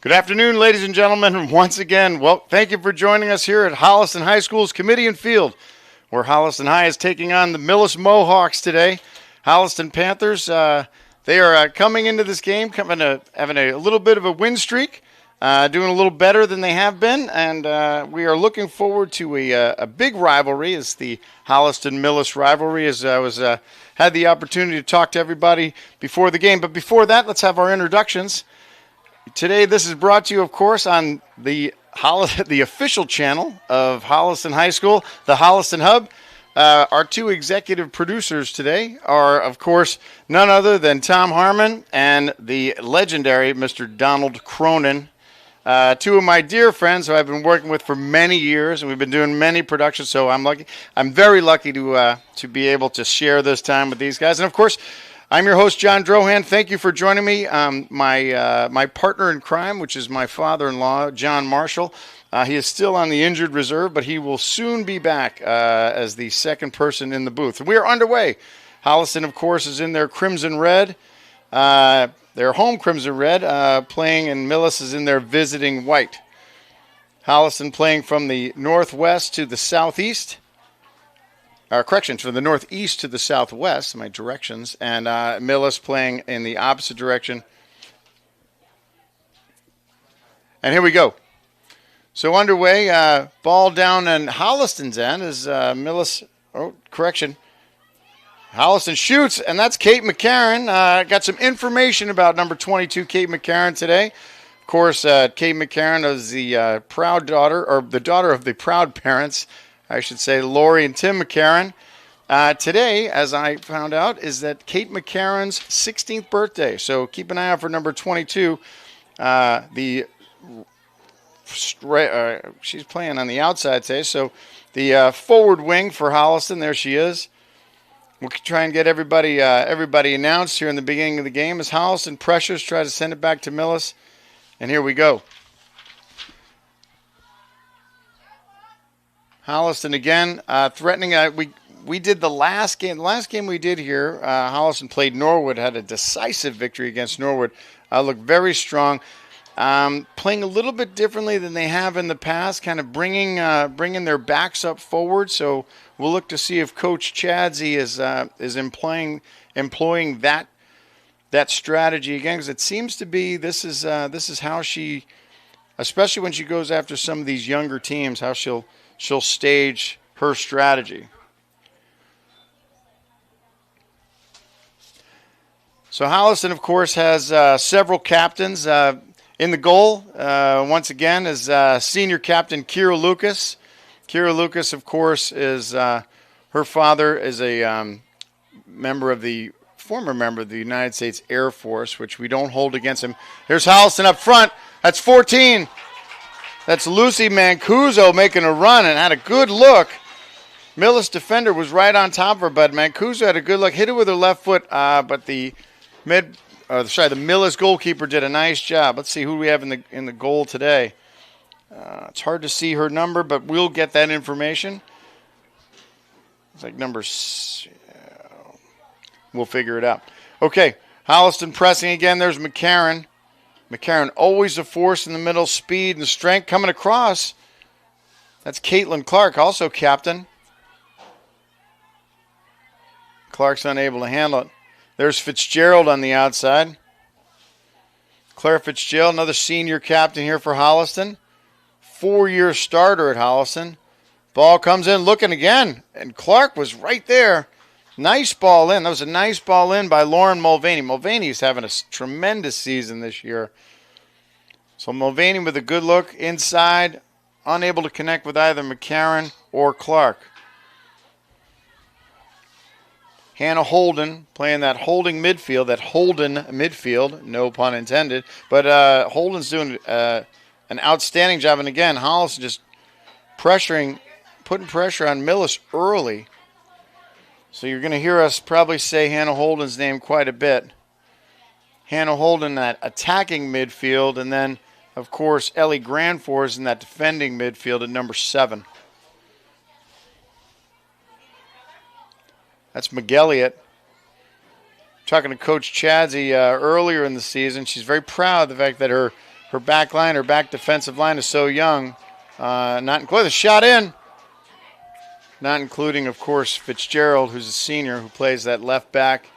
Good afternoon, ladies and gentlemen, and once again, well, thank you for joining us here at Holliston High School's Kamitian Field, where Holliston High is taking on the Millis Mohawks today. Holliston Panthers, they are coming into this game, having a little bit of a win streak, doing a little better than they have been, and we are looking forward to a big rivalry. It's the Holliston-Millis rivalry, as I had the opportunity to talk to everybody before the game. But before that, let's have our introductions. Today, this is brought to you, of course, on the official channel of Holliston High School, the Holliston Hub. Our two executive producers today are, of course, none other than Tom Harmon and the legendary Mr. Donald Cronin. Two of my dear friends who I've been working with for many years, and we've been doing many productions, so I'm very lucky to be able to share this time with these guys. And, of course, I'm your host, John Drohan. Thank you for joining me. My partner in crime, which is my father-in-law, John Marshall. He is still on the injured reserve, but he will soon be back as the second person in the booth. We are underway. Holliston, of course, is in their crimson red, their home crimson red, playing, and Millis is in their visiting white. Holliston playing from the northwest to the southeast. From the northeast to the southwest, my directions, and Millis playing in the opposite direction. And here we go. So underway, ball down on Holliston's end is Millis. Holliston shoots, and that's Kate McCarron. Got some information about number 22, Kate McCarron, today. Of course, Kate McCarron is the proud daughter, or the daughter of the proud parents, I should say, Lori and Tim McCarron. Today, as I found out, is that Kate McCarron's 16th birthday. So keep an eye out for number 22. She's playing on the outside today. So the forward wing for Holliston, there she is. We'll try and get everybody announced here in the beginning of the game as Holliston pressures, try to send it back to Millis. And here we go. Holliston again, threatening. We did the last game. The last game we did here, Holliston played Norwood, had a decisive victory against Norwood. Looked very strong. Playing a little bit differently than they have in the past, kind of bringing their backs up forward. So we'll look to see if Coach Chadsey is employing that strategy again, because it seems to be this is how she, especially when she goes after some of these younger teams, how she'll stage her strategy. So Holliston, of course, has several captains. In the goal, once again, is senior captain Kira Lucas. Kira Lucas, of course, is her father is a former member of the United States Air Force, which we don't hold against him. Here's Holliston up front. That's 14. That's Lucy Mancuso making a run and had a good look. Millis defender was right on top of her, but Mancuso had a good look. Hit it with her left foot, but the Millis goalkeeper did a nice job. Let's see who we have in the goal today. It's hard to see her number, but we'll get that information. It's like we'll figure it out. Okay, Holliston pressing again. There's McCarron. McCarron always a force in the middle, speed and strength coming across. That's Caitlin Clark, also captain. Clark's unable to handle it. There's Fitzgerald on the outside. Claire Fitzgerald, another senior captain here for Holliston. 4-year starter at Holliston. Ball comes in, looking again, and Clark was right there. Nice ball in. That was a nice ball in by Lauren Mulvaney. Mulvaney's having a tremendous season this year. So Mulvaney with a good look inside, unable to connect with either McCarron or Clark. Hannah Holden playing that Holden midfield, no pun intended. But Holden's doing an outstanding job. And again, Hollis just putting pressure on Millis early. So you're going to hear us probably say Hannah Holden's name quite a bit. Hannah Holden, that attacking midfield. And then, of course, Ellie Granfors in that defending midfield at number 7. That's McGelliot. Talking to Coach Chadsey earlier in the season, she's very proud of the fact that her her back line, her back defensive line is so young. Not including the shot in. Not including, of course, Fitzgerald, who's a senior, who plays that left back.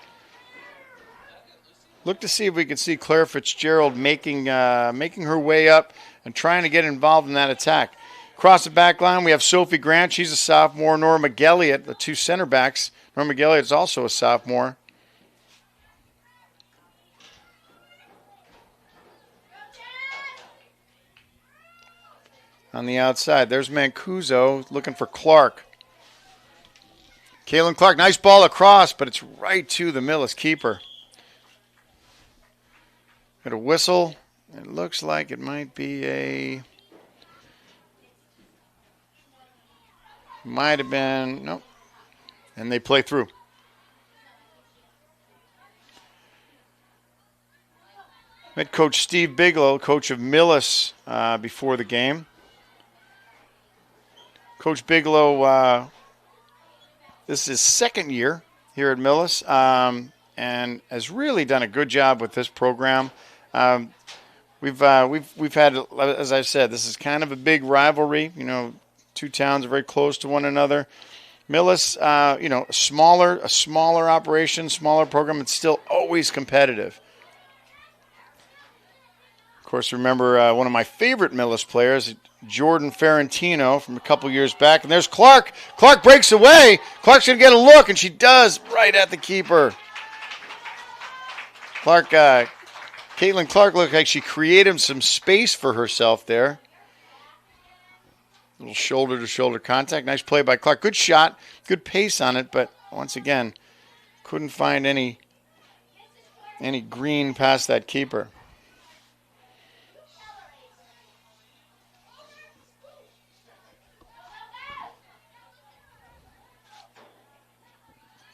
Look to see if we can see Claire Fitzgerald making her way up and trying to get involved in that attack. Across the back line, we have Sophie Grant. She's a sophomore. Norma Gelliot, the two center backs. Norma Gelliot is also a sophomore. On the outside, there's Mancuso looking for Clark. Kaylin Clark, nice ball across, but it's right to the Millis keeper. Got a whistle. It looks like it might be might have been, nope. And they play through. Met Coach Steve Bigelow, coach of Millis, before the game. Coach Bigelow, this is his second year here at Millis, and has really done a good job with this program. We've had, as I've said, this is kind of a big rivalry. You know, two towns are very close to one another. Millis, a smaller operation, smaller program. It's still always competitive. Of course, remember one of my favorite Millis players, Jordan Ferrantino, from a couple years back. And there's Clark. Clark breaks away. Clark's going to get a look, and she does, right at the keeper. Caitlin Clark looked like she created some space for herself there. Little shoulder-to-shoulder contact. Nice play by Clark. Good shot. Good pace on it, but once again, couldn't find any green past that keeper.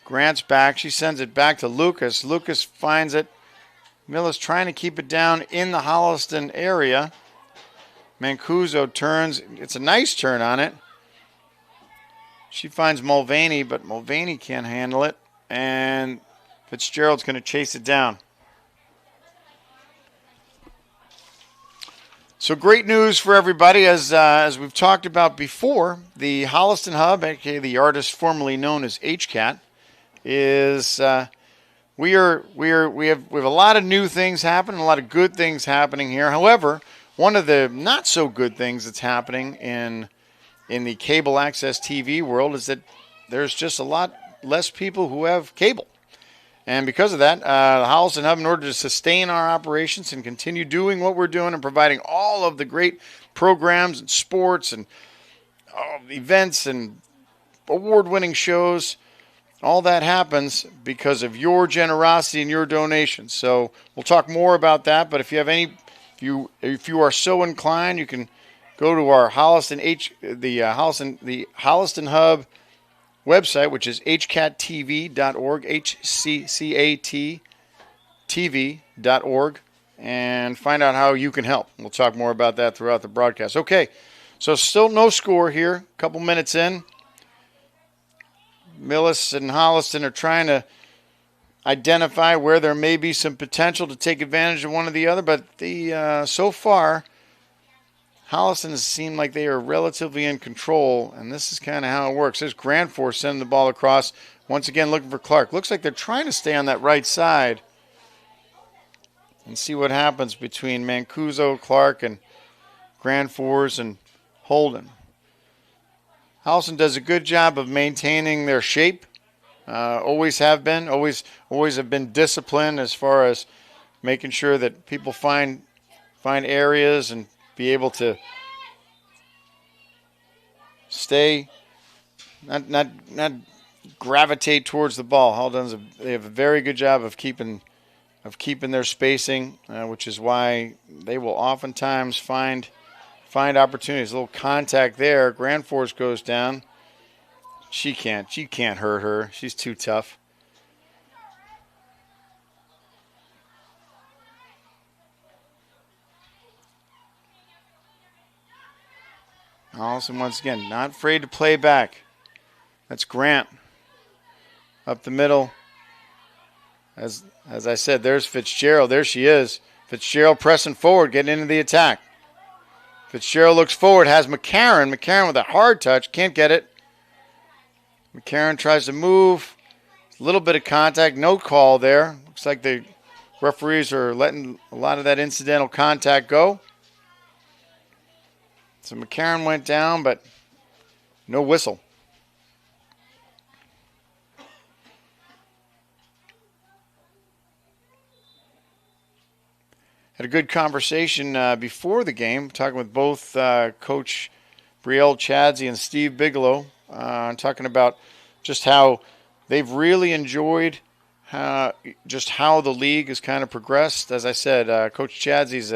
Grant's back. She sends it back to Lucas. Lucas finds it. Millis trying to keep it down in the Holliston area. Mancuso turns. It's a nice turn on it. She finds Mulvaney, but Mulvaney can't handle it. And Fitzgerald's going to chase it down. So great news for everybody. As we've talked about before, the Holliston Hub, aka the artist formerly known as HCAT, is we have a lot of new things happening, a lot of good things happening here. However, one of the not so good things that's happening in the cable access TV world is that there's just a lot less people who have cable. And because of that, the Holliston Hub, in order to sustain our operations and continue doing what we're doing and providing all of the great programs and sports and events and award-winning shows, all that happens because of your generosity and your donations. So we'll talk more about that. But if you have if you are so inclined, you can go to our Holliston Hub website, which is hcattv.org, hccattv.org, and find out how you can help. We'll talk more about that throughout the broadcast. Okay, so still no score here. A couple minutes in. Millis and Holliston are trying to identify where there may be some potential to take advantage of one or the other, but so far, Holliston has seemed like they are relatively in control, and this is kind of how it works. There's Grandforce sending the ball across, once again looking for Clark. Looks like they're trying to stay on that right side and see what happens between Mancuso, Clark, and Grandforce and Holden. Holliston does a good job of maintaining their shape. Always have been. Always have been disciplined as far as making sure that people find areas and be able to stay, not gravitate towards the ball. They have a very good job of keeping their spacing, which is why they will oftentimes find opportunities. A little contact there. Grandforce goes down. She can't hurt her. She's too tough. Holliston once again not afraid to play back. That's Grant up the middle. As I said, there's Fitzgerald. There she is. Fitzgerald pressing forward, getting into the attack. Fitzgerald looks forward, has McCarron. McCarron with a hard touch, can't get it. McCarron tries to move. A little bit of contact, no call there. Looks like the referees are letting a lot of that incidental contact go. So McCarron went down, but no whistle. Had a good conversation before the game, talking with both Coach Brielle Chadsey and Steve Bigelow, talking about just how they've really enjoyed just how the league has kind of progressed. As I said, Coach Chadsey's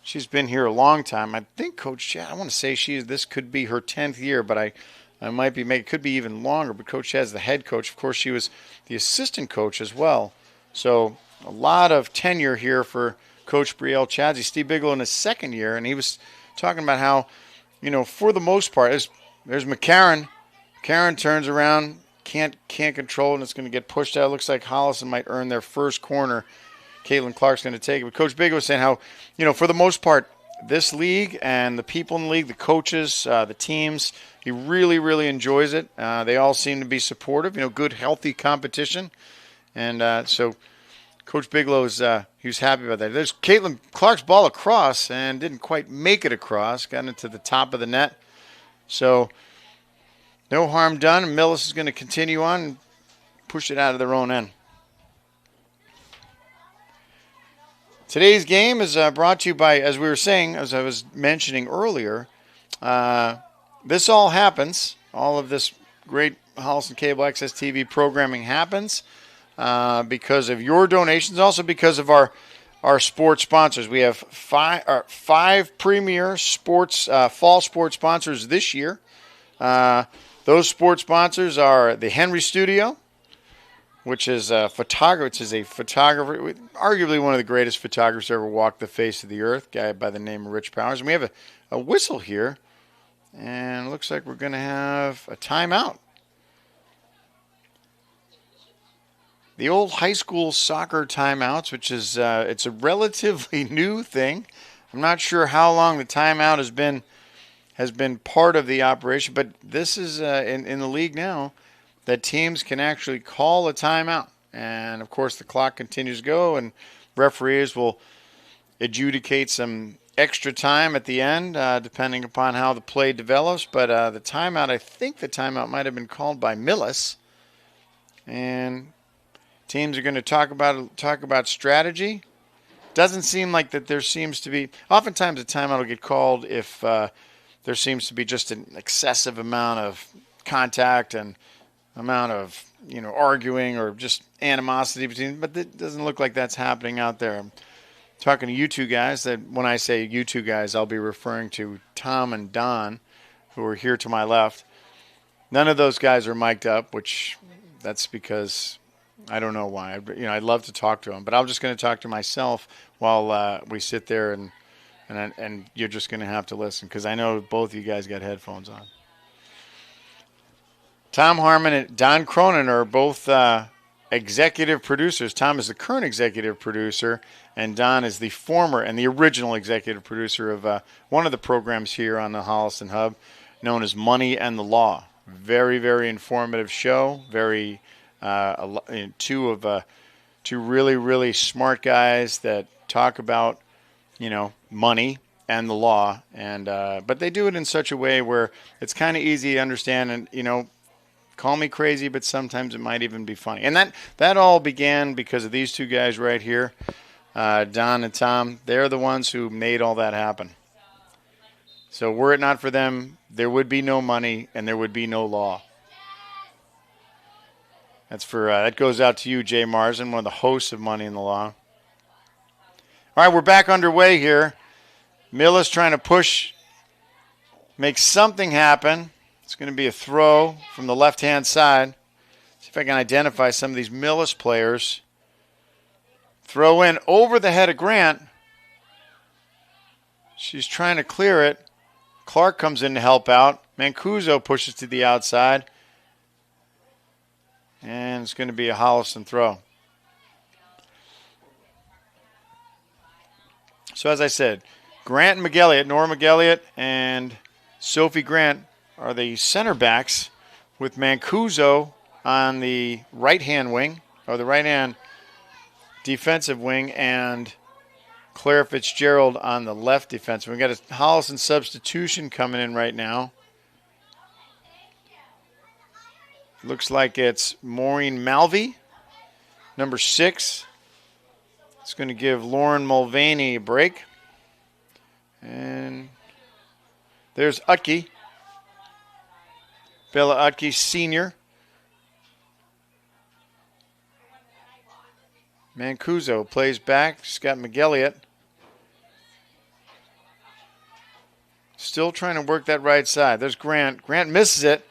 she's been here a long time. I think Coach Chad, I want to say this could be her 10th year, but I might be it could be even longer. But Coach Chad's the head coach. Of course, she was the assistant coach as well. So a lot of tenure here for Coach Brielle Chadsey. Steve Bigelow in his second year, and he was talking about how, for the most part, there's McCarron. McCarron turns around, can't control, and it's going to get pushed out. It looks like Holliston might earn their first corner. Caitlin Clark's going to take it. But Coach Bigelow was saying how, for the most part, this league and the people in the league, the coaches, the teams, he really, really enjoys it. They all seem to be supportive, good, healthy competition. And so Coach Bigelow he was happy about that. There's Caitlin Clark's ball across and didn't quite make it across. Got into the top of the net. So no harm done. And Millis is going to continue on and push it out of their own end. Today's game is brought to you by, as we were saying, as I was mentioning earlier, this all happens. All of this great Holliston Cable Access TV programming happens because of your donations, also because of our sports sponsors. We have five premier sports fall sports sponsors this year. Those sports sponsors are the Henry Studio, which is a photographer. Arguably one of the greatest photographers to ever walk the face of the earth, guy by the name of Rich Powers. And we have a whistle here, and it looks like we're going to have a timeout. The old high school soccer timeouts, which is it's a relatively new thing. I'm not sure how long the timeout has been part of the operation, but this is in the league now that teams can actually call a timeout. And, of course, the clock continues to go, and referees will adjudicate some extra time at the end, depending upon how the play develops. But the timeout, I think the timeout might have been called by Millis. And teams are going to talk about strategy. Doesn't seem like that there seems to be – oftentimes a timeout will get called if there seems to be just an excessive amount of contact and amount of arguing or just animosity between, but it doesn't look like that's happening out there. I'm talking to you two guys. That when I say you two guys, I'll be referring to Tom and Don, who are here to my left. None of those guys are mic'd up, which that's because I don't know why. I'd love to talk to them, but I'm just going to talk to myself while we sit there and you're just going to have to listen because I know both of you guys got headphones on. Tom Harmon and Don Cronin are both executive producers. Tom is the current executive producer, and Don is the former and the original executive producer of one of the programs here on the Holliston Hub, known as Money and the Law. Very, very informative show. Very two really, really smart guys that talk about money and the law, and but they do it in such a way where it's kind of easy to understand, and call me crazy, but sometimes it might even be funny. And that all began because of these two guys right here, Don and Tom. They're the ones who made all that happen. So were it not for them, there would be no money and there would be no law. That goes out to you, Jay Marsden, one of the hosts of Money in the Law. All right, we're back underway here. Millis trying to make something happen. It's going to be a throw from the left-hand side. See if I can identify some of these Millis players. Throw in over the head of Grant. She's trying to clear it. Clark comes in to help out. Mancuso pushes to the outside. And it's going to be a Holliston throw. So as I said, Grant and McElliott, Nora McElliott and Sophie Grant are the center backs, with Mancuso on the right-hand wing, or the right-hand defensive wing, and Claire Fitzgerald on the left defensive. We've got a Holliston substitution coming in right now. Looks like it's Maureen Malvey, number 6. It's going to give Lauren Mulvaney a break. And there's Utke. Bella Utke, senior. Mancuso plays back. She's got McElliott. Still trying to work that right side. There's Grant. Grant misses it.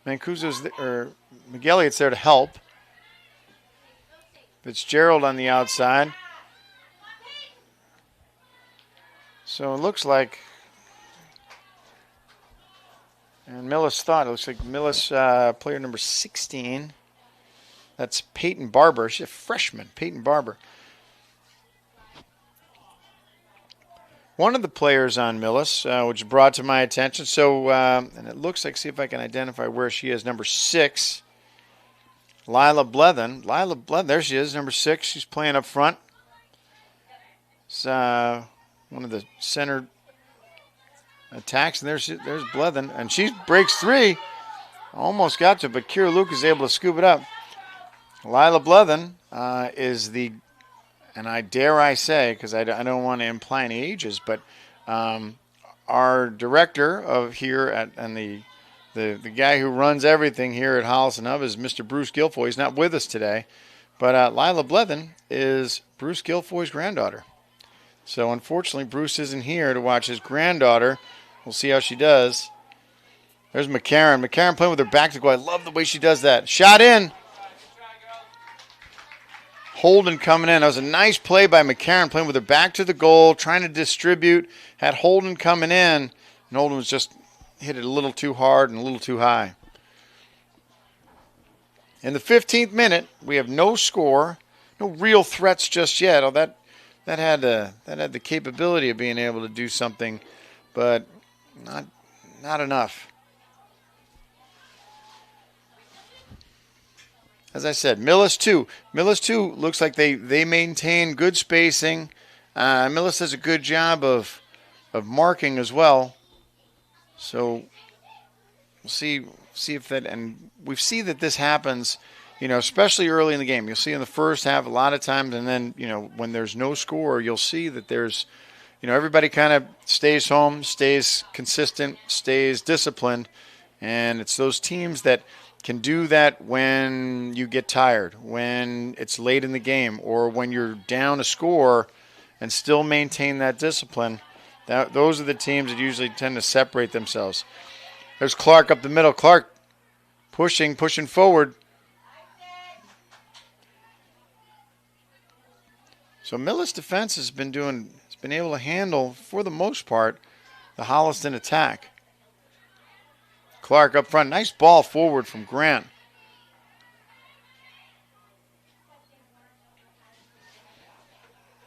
McElliott's there to help. Fitzgerald on the outside. So it looks like, and Millis thought, it looks like Millis, player number 16. That's Peyton Barber. She's a freshman, Peyton Barber. One of the players on Millis, which brought to my attention, so, and it looks like, see if I can identify where she is, number 6, Lila Blethen. Lila Blethen, there she is, number 6. She's playing up front. It's one of the center attacks, and there's Blethen, and she breaks 3. Almost got to it, but Kira Luke is able to scoop it up. Lila Blethen is the, and I dare I say, because I don't want to imply any ages, but our director of here and the guy who runs everything here at Holliston Hub is Mr. Bruce Guilfoy. He's not with us today, but Lila Blethen is Bruce Guilfoy's granddaughter. So unfortunately, Bruce isn't here to watch his granddaughter. We'll see how she does. There's McCarran. McCarran playing with her back to goal. I love the way she does that. Shot in. Holden coming in. That was a nice play by McCarran, playing with her back to the goal, trying to distribute. Had Holden coming in, and Holden was just hit it a little too hard and a little too high. In the 15th minute, we have no score, no real threats just yet. Oh, that had the capability of being able to do something, but not enough. As I said, Millis 2. Millis 2 looks like they maintain good spacing. Millis does a good job of marking as well. So we'll see if that, and we see that this happens, especially early in the game. You'll see in the first half a lot of times, and then, when there's no score, you'll see that there's, everybody kind of stays home, stays consistent, stays disciplined, and it's those teams that can do that when you get tired, when it's late in the game, or when you're down a score and still maintain that discipline. Those are the teams that usually tend to separate themselves. There's Clark up the middle. Clark pushing forward. So Millis defense has been able to handle, for the most part, the Holliston attack. Clark up front. Nice ball forward from Grant.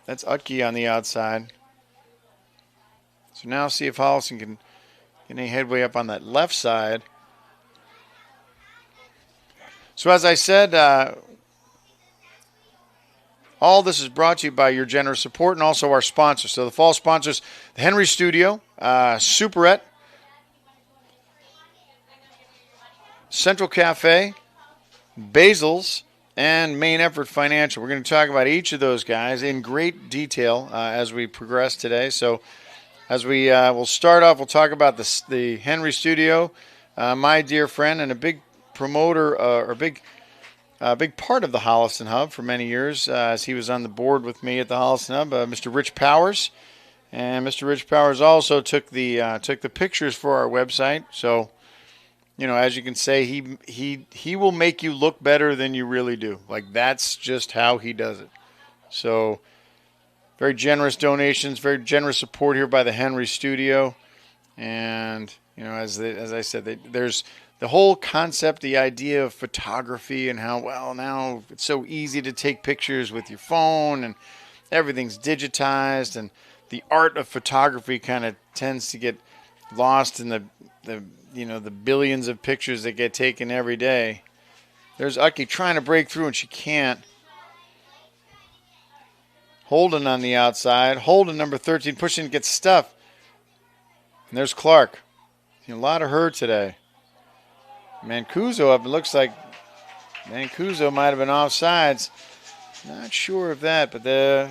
That's Utke on the outside. So now see if Holliston can get any headway up on that left side. So as I said, all this is brought to you by your generous support and also our sponsors. So the fall sponsors, the Henry Studio, Superette, Central Cafe, Basil's, and Main Effort Financial. We're going to talk about each of those guys in great detail as we progress today. So as we'll start off, we'll talk about the Henry Studio, my dear friend and a big promoter, or a big part of the Holliston Hub for many years, as he was on the board with me at the Holliston Hub, Mr. Rich Powers. And Mr. Rich Powers also took the pictures for our website. So, as you can say, he will make you look better than you really do. Like, that's just how he does it. So, very generous donations, very generous support here by the Henry Studio. And, as I said, there's the whole concept, the idea of photography and how, now it's so easy to take pictures with your phone and everything's digitized. And the art of photography kind of tends to get lost in the billions of pictures that get taken every day. There's Utke trying to break through, and she can't. Holden on the outside. Holden, number 13, pushing, gets stuffed. And there's Clark. A lot of her today. Mancuso up. It looks like Mancuso might have been offsides. Not sure of that, but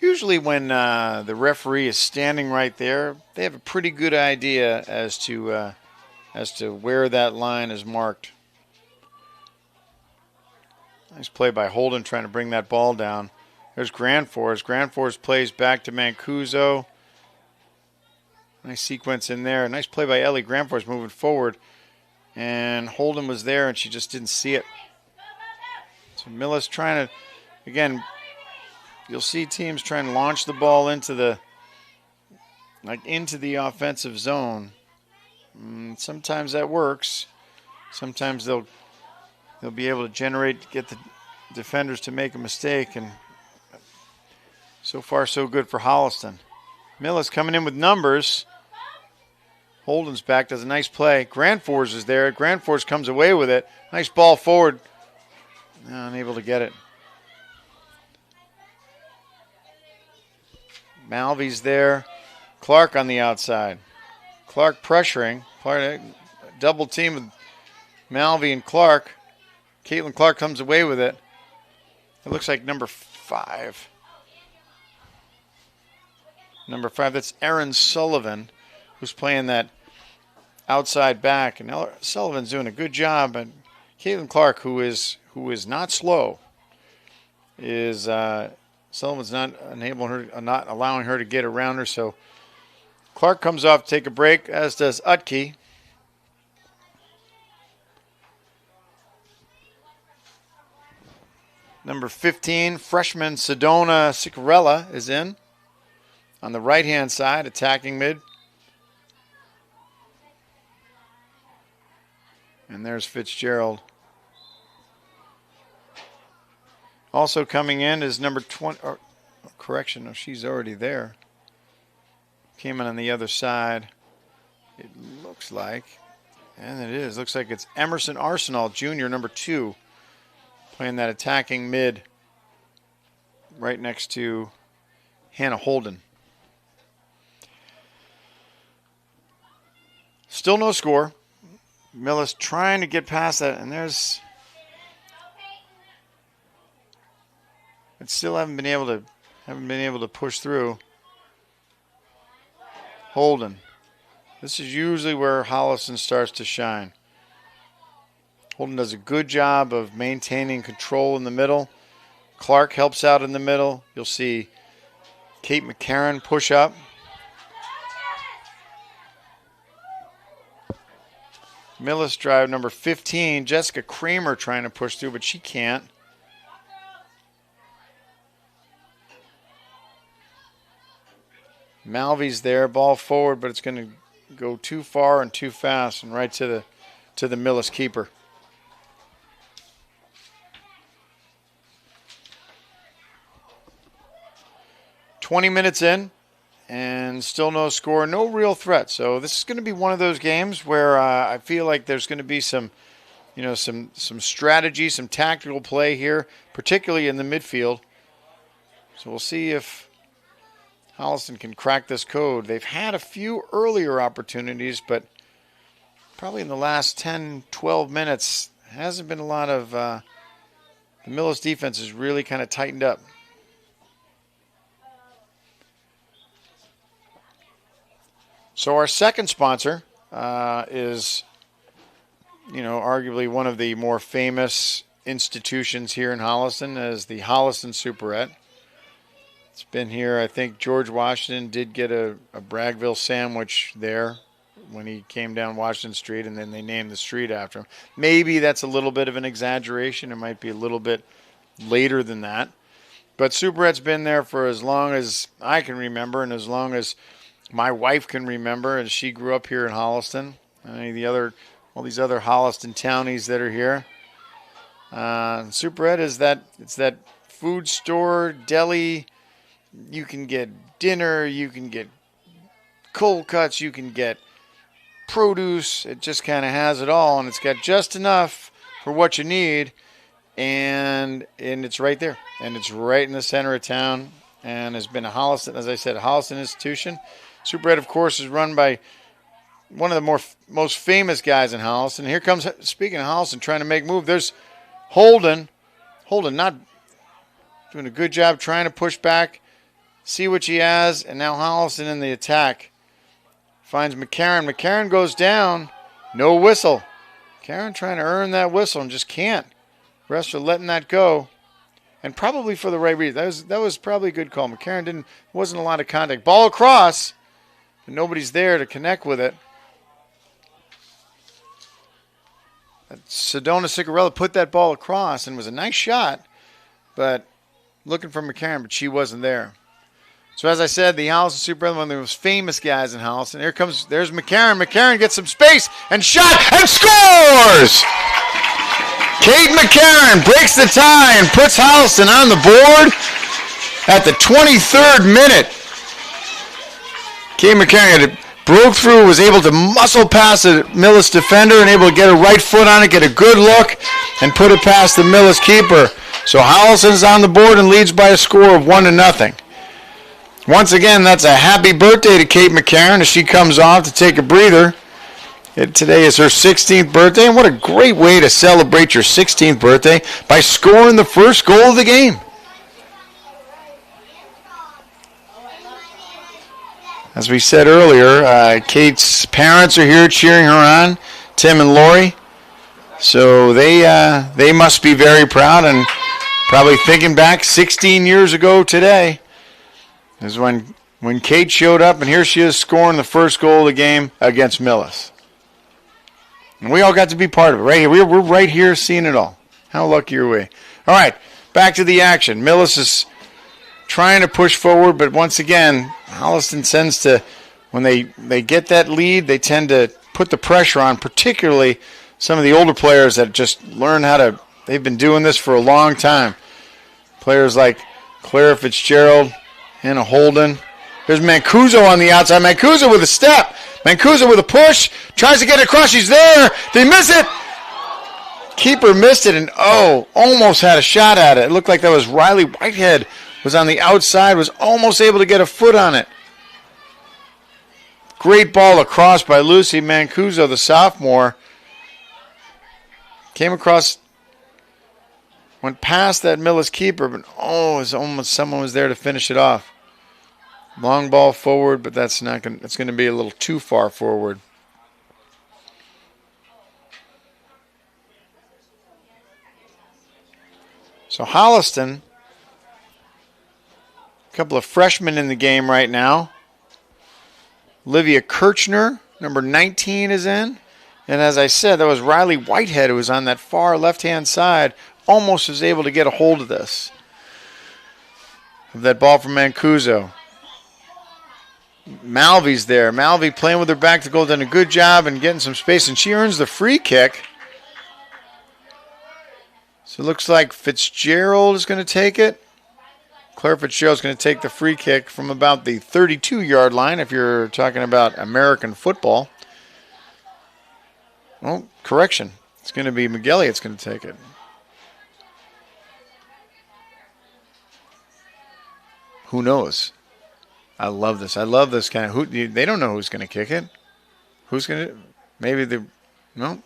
usually when the referee is standing right there, they have a pretty good idea as to where that line is marked. Nice play by Holden trying to bring that ball down. There's Grandforce. Grandforce plays back to Mancuso. Nice sequence in there. Nice play by Ellie. Grandforce moving forward. And Holden was there, and she just didn't see it. So Millis trying to, again, you'll see teams trying to launch the ball into the offensive zone. Sometimes that works. Sometimes they'll be able to get the defenders to make a mistake, and so far so good for Holliston. Millis coming in with numbers. Holden's back, does a nice play. Grandforce is there. Grandforce comes away with it. Nice ball forward. Unable to get it. Malvy's there. Clark on the outside. Clark pressuring. Clark, double team with Malvy and Clark. Caitlin Clark comes away with it. It looks like number 5. Number 5, that's Erin Sullivan, who's playing that outside back. And Sullivan's doing a good job. And Caitlin Clark, who is not slow, is Sullivan's not allowing her to get around her. So Clark comes off to take a break, as does Utke. Number 15, freshman Sedona Sicarella is in. On the right-hand side, attacking mid. And there's Fitzgerald. Also coming in is number 20. Correction, no, she's already there. Came in on the other side. It looks like. And it is. Looks like it's Emerson Arsenal, junior, number 2. Playing that attacking mid right next to Hannah Holden. Still no score. Millis trying to get past that, and still haven't been able to push through. Holden. This is usually where Holliston starts to shine. Holden does a good job of maintaining control in the middle. Clark helps out in the middle. You'll see Kate McCarron push up. Millis drive number 15. Jessica Kramer trying to push through, but she can't. Malvy's there, ball forward, but it's going to go too far and too fast and right to the Millis keeper. "20 minutes in, and still no score, no real threat. So this is going to be one of those games where I feel like there's going to be some strategy, some tactical play here, particularly in the midfield. So we'll see if Holliston can crack this code. They've had a few earlier opportunities, but probably in the last 10, 12 minutes, hasn't been a lot of the Millis defense has really kind of tightened up. So our second sponsor is, arguably one of the more famous institutions here in Holliston, as the Holliston Superette. It's been here. I think George Washington did get a Bragville sandwich there when he came down Washington Street, and then they named the street after him. Maybe that's a little bit of an exaggeration. It might be a little bit later than that. But Superette's been there for as long as I can remember, and as long as my wife can remember, as she grew up here in Holliston. All these other Holliston townies that are here. Superette is that food store, deli, You can get dinner, you can get cold cuts, you can get produce. It just kind of has it all, and it's got just enough for what you need, and it's right there, and it's right in the center of town, and has been a Holliston, as I said, a Holliston institution. Super Ed, of course, is run by one of the most famous guys in Holliston. Here comes, speaking of Holliston, trying to make move. There's Holden not doing a good job trying to push back, see what she has, and now Holliston in the attack. Finds McCarron. McCarron goes down. No whistle. McCarron trying to earn that whistle and just can't. Refs are letting that go. And probably for the right reason. That was probably a good call. McCarron wasn't a lot of contact. Ball across, but nobody's there to connect with it. Sedona Cigarella put that ball across and was a nice shot, but looking for McCarron, but she wasn't there. So as I said, the Holliston Super Ed, one of the most famous guys in Holliston. There's McCarron. McCarron gets some space and shot and scores! Kate McCarron breaks the tie and puts Holliston on the board at the 23rd minute. Kate McCarron broke through, was able to muscle past the Millis defender and able to get a right foot on it, get a good look, and put it past the Millis keeper. So Holliston's on the board and leads by a score of 1-0. Once again, that's a happy birthday to Kate McCarron as she comes off to take a breather. Today is her 16th birthday, and what a great way to celebrate your 16th birthday by scoring the first goal of the game. As we said earlier, Kate's parents are here cheering her on, Tim and Lori. So they must be very proud and probably thinking back 16 years ago today is when Kate showed up, and here she is scoring the first goal of the game against Millis. And we all got to be part of it, right here. We're right here seeing it all. How lucky are we? All right, back to the action. Millis is trying to push forward, but once again, Holliston tends to, when they get that lead, they tend to put the pressure on, particularly some of the older players that just learn how to, they've been doing this for a long time. Players like Claire Fitzgerald, Hannah Holden. There's Mancuso on the outside. Mancuso with a step. Mancuso with a push. Tries to get it across. She's there. They miss it. Keeper missed it and, almost had a shot at it. It looked like that was Riley Whitehead was on the outside, was almost able to get a foot on it. Great ball across by Lucy Mancuso, the sophomore. Came across, went past that Millis keeper, but it was almost someone was there to finish it off. Long ball forward, but that's going to be a little too far forward. So Holliston, a couple of freshmen in the game right now. Olivia Kirchner, number 19, is in. And as I said, that was Riley Whitehead who was on that far left-hand side. Almost was able to get a hold of this. Of that ball from Mancuso. Malvy's there. Malvy playing with her back to goal, done a good job and getting some space, and she earns the free kick. So it looks like Fitzgerald is going to take it. Claire Fitzgerald is going to take the free kick from about the 32-yard line if you're talking about American football. Oh, correction. It's going to be McGilly that's going to take it. Who knows? I love this. I love this kind of. They don't know who's going to kick it. Who's going to? Maybe they. No.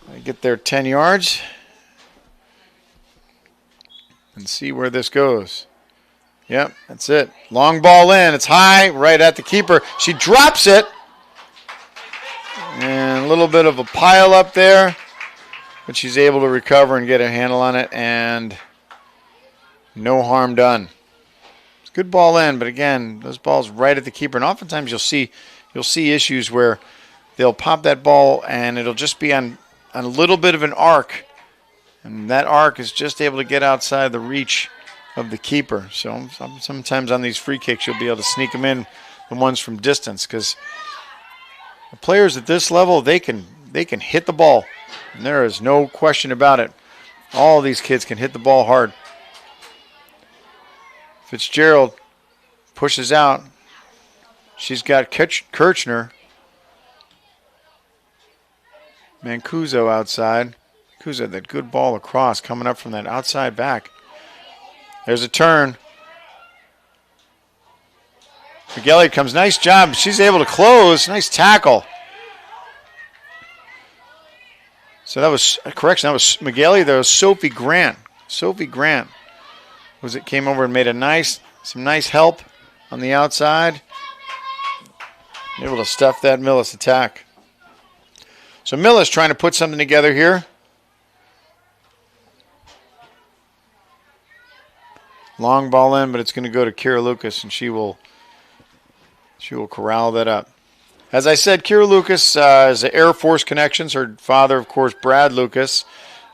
They get their 10 yards and see where this goes. Yep, that's it. Long ball in. It's high, right at the keeper. She drops it. And a little bit of a pile up there. But she's able to recover and get a handle on it. And no harm done. It's a good ball in, but again, those balls right at the keeper. And oftentimes you'll see issues where they'll pop that ball and it'll just be on a little bit of an arc. And that arc is just able to get outside the reach of the keeper. So sometimes on these free kicks, you'll be able to sneak them in, the ones from distance, because the players at this level, they can hit the ball. And there is no question about it. All these kids can hit the ball hard. Fitzgerald pushes out. She's got Kirchner. Mancuso outside. Mancuso, that good ball across coming up from that outside back. There's a turn. McGilly comes. Nice job. She's able to close. Nice tackle. So that was a correction. That was McGilly. There was Sophie Grant. Sophie Grant came over and made some nice help on the outside. Able to stuff that Millis attack. So Millis trying to put something together here. Long ball in, but it's going to go to Kira Lucas, and she will corral that up. As I said, Kira Lucas is an Air Force connections. Her father, of course, Brad Lucas,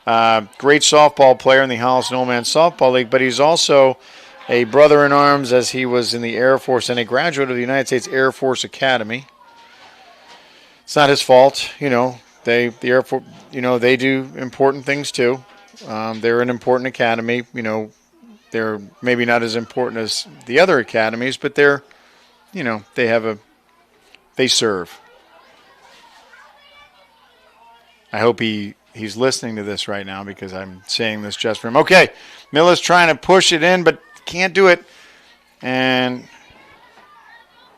great softball player in the Holliston Old Man Softball League, but he's also a brother-in-arms as he was in the Air Force and a graduate of the United States Air Force Academy. It's not his fault, the Air Force, they do important things too. They're an important academy, They're maybe not as important as the other academies, but they're, they serve. I hope he's listening to this right now because I'm saying this just for him. Okay, Millis trying to push it in, but can't do it. And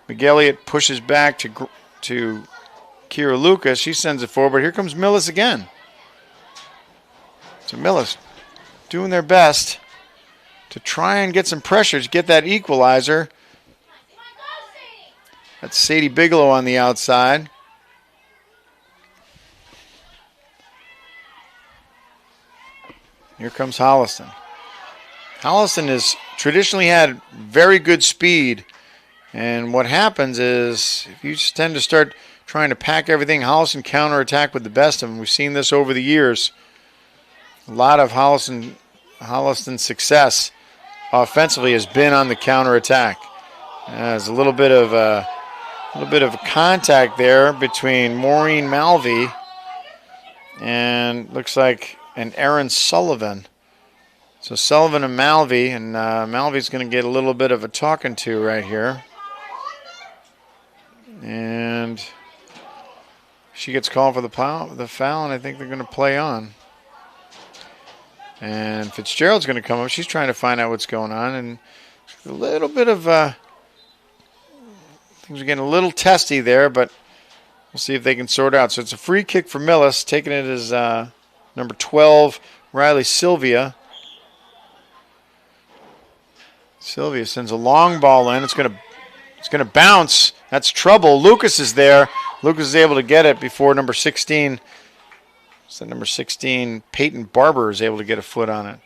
McElliott pushes back to Kira Lucas. She sends it forward. Here comes Millis again. So Millis doing their best to try and get some pressure to get that equalizer. That's Sadie Bigelow on the outside. Here comes Holliston. Holliston has traditionally had very good speed. And what happens is if you just tend to start trying to pack everything, Holliston counterattack with the best of them. We've seen this over the years. A lot of Holliston's success offensively has been on the counterattack. There's a little bit of contact there between Maureen Malvey and looks like an Erin Sullivan. So Sullivan and Malvey, and Malvey's going to get a little bit of a talking to right here. And she gets called for the foul, and I think they're going to play on. And Fitzgerald's going to come up. She's trying to find out what's going on, and a little bit of things are getting a little testy there, but we'll see if they can sort out. So it's a free kick for Millis, taking it as number 12, Riley Sylvia. Sylvia sends a long ball in. It's going to bounce. That's trouble. Lucas is there. Lucas is able to get it before number 16. So number 16, Peyton Barber, is able to get a foot on it.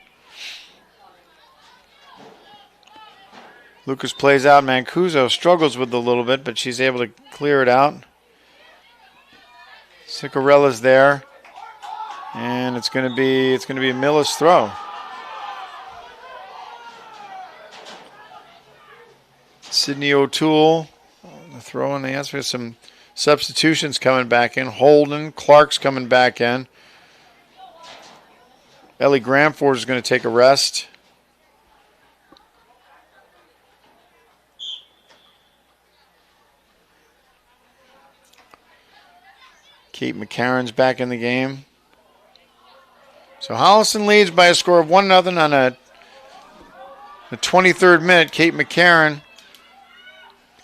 Lucas plays out. Mancuso struggles with it a little bit, but she's able to clear it out. Cicarella's there. And it's going to be a Millis throw. Sydney O'Toole, the throw, and they ask for some substitutions coming back in. Holden, Clark's coming back in. Ellie Gramford is going to take a rest. Kate McCarron's back in the game. So Holliston leads by a score of 1-0 on the 23rd minute. Kate McCarron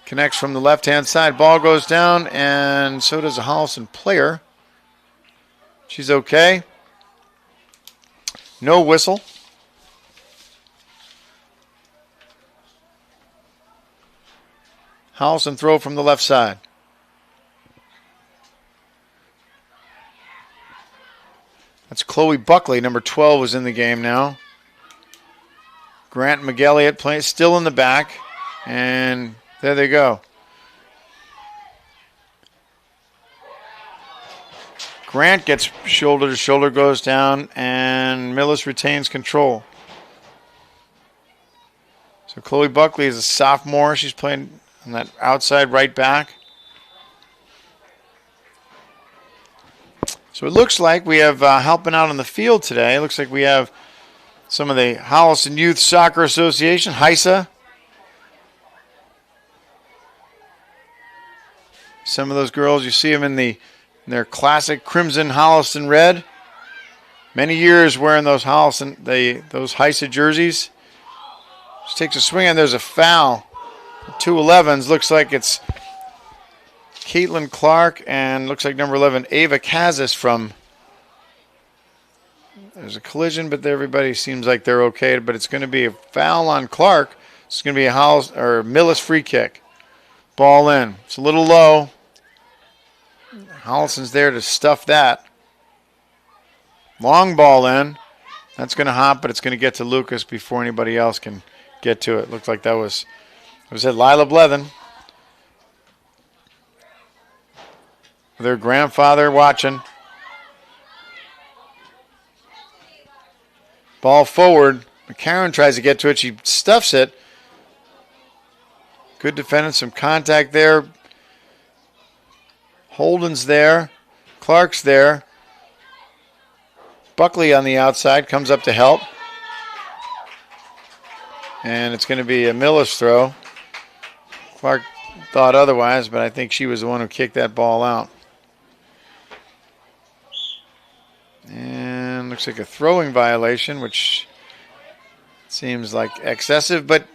connects from the left-hand side. Ball goes down, and so does a Holliston player. She's okay. No whistle. Holliston throw from the left side. That's Chloe Buckley. Number 12 is in the game now. Grant McElliott playing still in the back. And there they go. Grant gets shoulder to shoulder, goes down, and Millis retains control. So Chloe Buckley is a sophomore. She's playing on that outside right back. So it looks like we have helping out on the field today. It looks like we have some of the Holliston Youth Soccer Association, HISA, Some of those girls, you see them in their classic crimson Holliston red. Many years wearing those Holliston, those Heisa jerseys. Just takes a swing and there's a foul. 211s, looks like it's Caitlin Clark and looks like number 11, Ava Kazis from. There's a collision, but everybody seems like they're okay. But it's going to be a foul on Clark. It's going to be a Millis free kick. Ball in. It's a little low. Holliston's there to stuff that. Long ball in. That's going to hop, but it's going to get to Lucas before anybody else can get to it. Looks like that was at Lila Blevin. Their grandfather watching. Ball forward. McCarron tries to get to it. She stuffs it. Good defending. Some contact there. Holden's there. Clark's there. Buckley on the outside comes up to help. And it's going to be a Millis throw. Clark thought otherwise, but I think she was the one who kicked that ball out. And looks like a throwing violation, which seems like excessive, but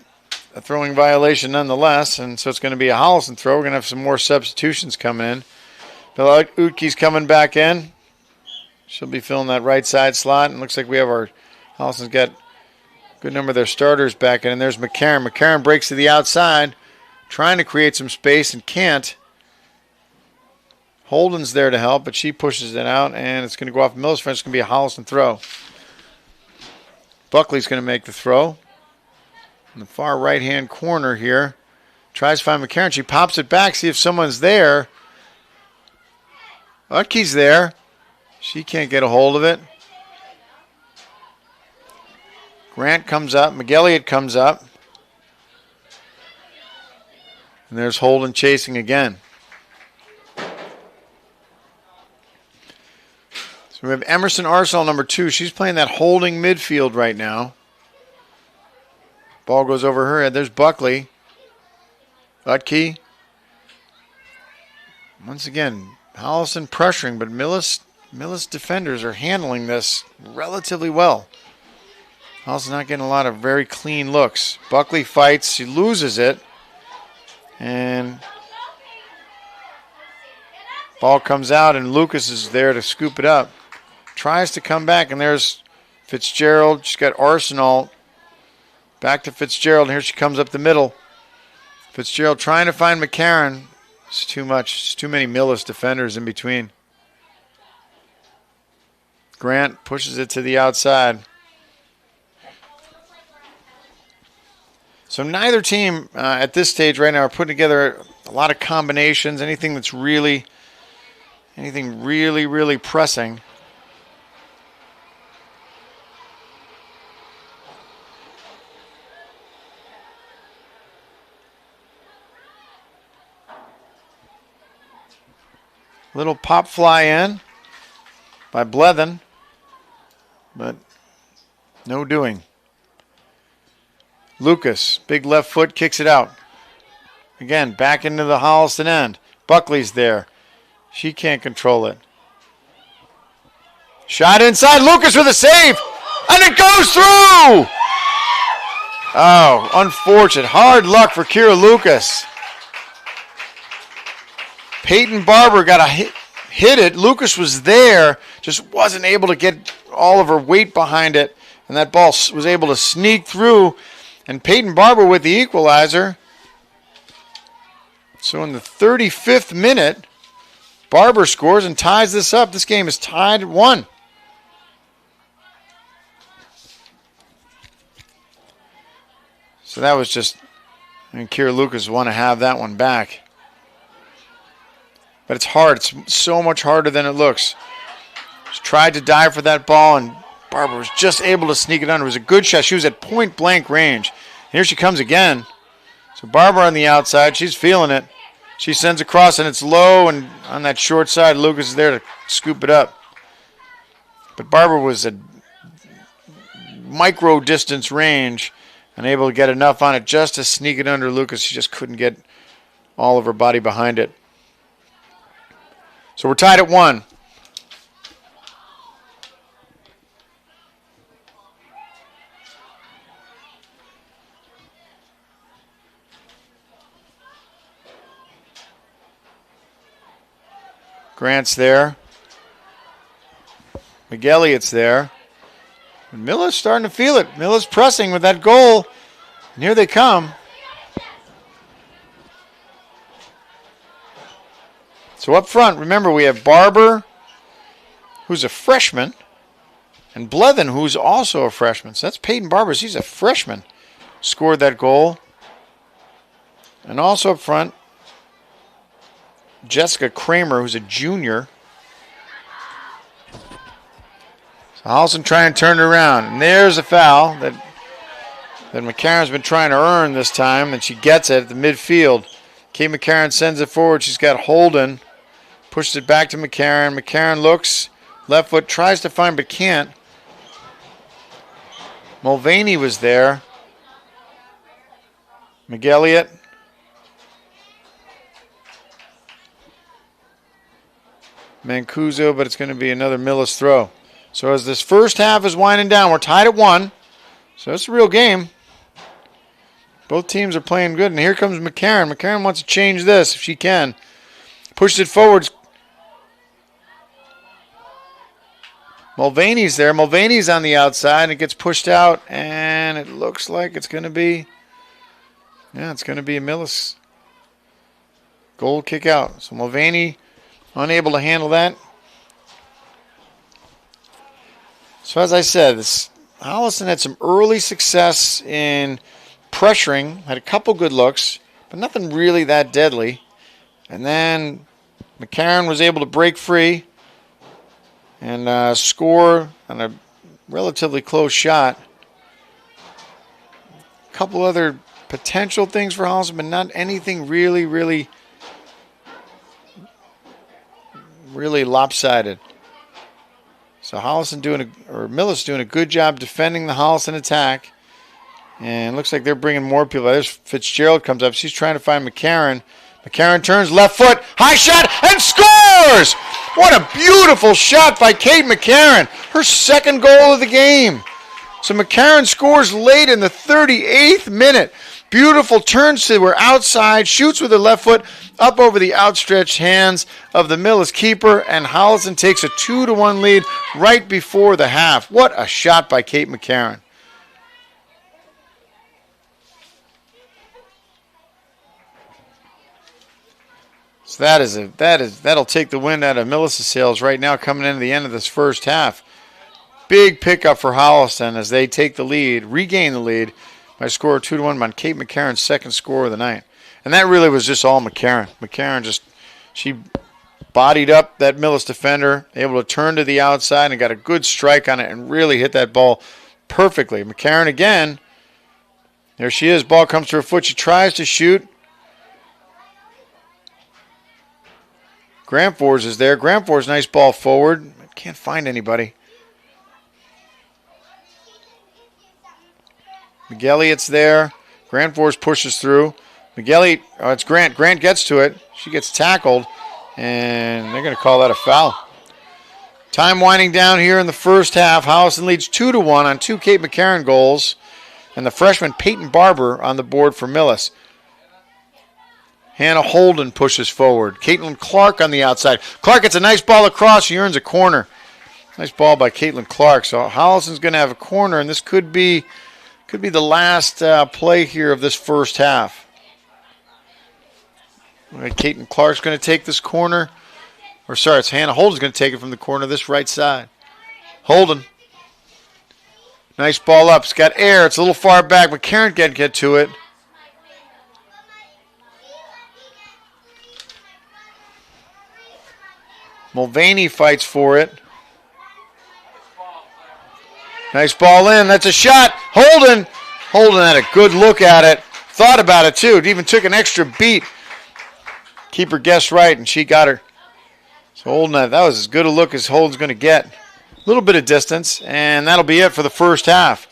a throwing violation nonetheless. And so it's going to be a Holliston throw. We're going to have some more substitutions coming in. Bill Utke's coming back in. She'll be filling that right side slot. And looks like we have Holliston's got a good number of their starters back in. And there's McCarron. McCarron breaks to the outside, trying to create some space and can't. Holden's there to help, but she pushes it out, and it's going to go off Millis' front. It's going to be a Holliston throw. Buckley's going to make the throw. In the far right-hand corner here. Tries to find McCarron. She pops it back, see if someone's there. Utke's there. She can't get a hold of it. Grant comes up. McElliott comes up. And there's Holden chasing again. So we have Emerson Arsenal, number 2. She's playing that holding midfield right now. Ball goes over her head. There's Buckley. Utke. Once again, Holliston pressuring, but Millis defenders are handling this relatively well. Holliston not getting a lot of very clean looks. Buckley fights. She loses it. And ball comes out, and Lucas is there to scoop it up. Tries to come back, and there's Fitzgerald. She's got Arsenal. Back to Fitzgerald, and here she comes up the middle. Fitzgerald trying to find McCarron. It's too much. It's too many Millis defenders in between. Grant pushes it to the outside. So neither team at this stage right now are putting together a lot of combinations, anything really pressing. Little pop fly in by Blevin, but no doing. Lucas, big left foot, kicks it out. Again, back into the Holliston end. Buckley's there. She can't control it. Shot inside. Lucas with a save. And it goes through. Oh, unfortunate. Hard luck for Kira Lucas. Peyton Barber got to hit it. Lucas was there, just wasn't able to get all of her weight behind it. And that ball was able to sneak through. And Peyton Barber with the equalizer. So in the 35th minute, Barber scores and ties this up. This game is tied at 1. So that was just, Kira Lucas want to have that one back. But it's hard. It's so much harder than it looks. She tried to dive for that ball, and Barber was just able to sneak it under. It was a good shot. She was at point-blank range. And here she comes again. So Barber on the outside. She's feeling it. She sends across, and it's low, and on that short side, Lucas is there to scoop it up. But Barber was at micro-distance range and able to get enough on it just to sneak it under Lucas. She just couldn't get all of her body behind it. So we're tied at 1. Grant's there. McElliott's there. And Millis starting to feel it. Millis pressing with that goal. And here they come. So up front, remember, we have Barber, who's a freshman, and Blevin, who's also a freshman. So that's Peyton Barber. He's a freshman. Scored that goal. And also up front, Jessica Kramer, who's a junior. So Holliston trying to turn it around. And there's a foul that McCarron's been trying to earn this time, and she gets it at the midfield. Kate McCarron sends it forward. She's got Holden. Pushes it back to McCarron. McCarron looks. Left foot, tries to find but can't. Mulvaney was there. McElliott. Mancuso, but it's going to be another Millis throw. So as this first half is winding down, we're tied at 1. So it's a real game. Both teams are playing good, and here comes McCarron. McCarron wants to change this if she can. Pushes it forward. Mulvaney's there. Mulvaney's on the outside. It gets pushed out, and it looks like it's going to be, it's going to be a Millis goal kick out. So Mulvaney unable to handle that. So as I said, Holliston had some early success in pressuring, had a couple good looks, but nothing really that deadly. And then McCarron was able to break free and score on a relatively close shot. A couple other potential things for Holliston, but not anything really lopsided. So Millis doing a good job defending the Holliston attack. And looks like they're bringing more people. There's Fitzgerald comes up. She's trying to find McCarron. McCarron turns left foot, high shot, and scores! What a beautiful shot by Kate McCarron. Her second goal of the game. So McCarron scores late in the 38th minute. Beautiful turns to her outside, shoots with her left foot up over the outstretched hands of the Millis keeper, and Holliston takes a 2-1 lead right before the half. What a shot by Kate McCarron. So that'll take the wind out of Millis' sails right now coming into the end of this first half. Big pickup for Holliston as they take the lead, regain the lead by a score of 2-1 on Kate McCarron's second score of the night. And that really was just all McCarron. McCarron she bodied up that Millis defender, able to turn to the outside and got a good strike on it and really hit that ball perfectly. McCarron again. There she is. Ball comes to her foot. She tries to shoot. Grantfors is there. Grantfors, nice ball forward. Can't find anybody. McElliott's there. Grantfors pushes through. McElliott, it's Grant. Grant gets to it. She gets tackled, and they're going to call that a foul. Time winding down here in the first half. Holliston leads 2-1 on 2 Kate McCarron goals, and the freshman Peyton Barber on the board for Millis. Hannah Holden pushes forward. Caitlin Clark on the outside. Clark gets a nice ball across. She earns a corner. Nice ball by Caitlin Clark. So Holliston's going to have a corner, and this could be the last play here of this first half. Caitlin Clark's going to take this corner. It's Hannah Holden's going to take it from the corner of this right side. Holden. Nice ball up. It's got air. It's a little far back. McCarron can't get to it. Mulvaney fights for it. Nice ball in. That's a shot. Holden had a good look at it. Thought about it, too. It even took an extra beat. Keeper guessed right, and she got her. So Holden, that was as good a look as Holden's going to get. A little bit of distance, and that'll be it for the first half.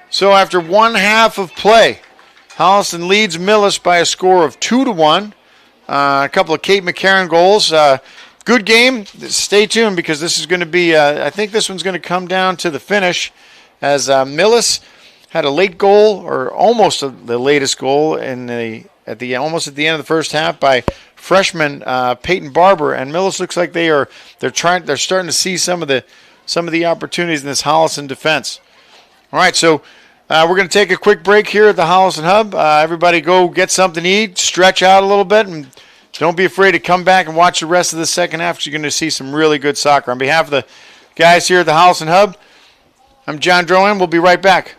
So after one half of play, Holliston leads Millis by a score of 2-1. A couple of Kate McCarron goals. Good game. Stay tuned because this is going to be, I think this one's going to come down to the finish as Millis had a late goal, or almost the latest goal almost at the end of the first half by freshman Peyton Barber, and Millis looks like they're starting to see some of the opportunities in this Holliston defense. All right, so we're going to take a quick break here at the Holliston Hub. Everybody go get something to eat, stretch out a little bit, and don't be afraid to come back and watch the rest of the second half because you're going to see some really good soccer. On behalf of the guys here at the Holliston Hub, I'm John Drohan. We'll be right back.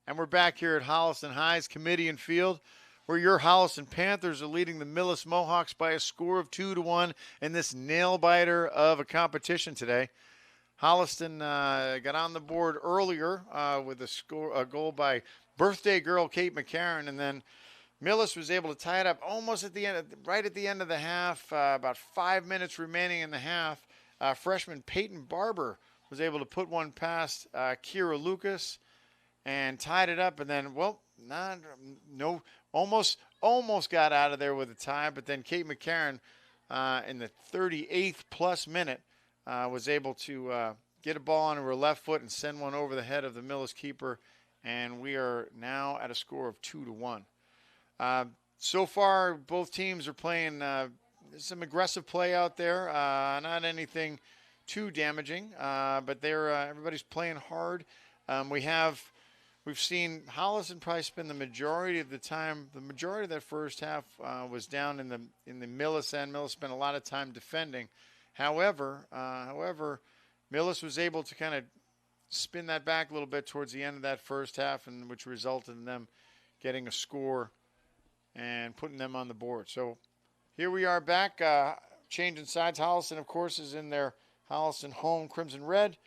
And we're back here at Holliston High's Kamitian Field, where your Holliston Panthers are leading the Millis Mohawks by a score of 2-1 in this nail-biter of a competition today. Holliston got on the board earlier with a goal by birthday girl Kate McCarron, and then Millis was able to tie it up almost at the end, right at the end of the half, about 5 minutes remaining in the half. Freshman Peyton Barber was able to put one past Kira Lucas and tied it up, and then, almost got out of there with a tie, but then Kate McCarron in the 38th plus minute was able to get a ball onto her left foot and send one over the head of the Millis keeper, and we are now at a score of 2-1. So far, both teams are playing some aggressive play out there, not anything too damaging, but everybody's playing hard. We've seen Holliston probably spend the majority of the time. The majority of that first half was down in the Millis end. Millis spent a lot of time defending. However, Millis was able to kind of spin that back a little bit towards the end of that first half, and which resulted in them getting a score and putting them on the board. So here we are back, changing sides. Holliston, of course, is in their Holliston home crimson red,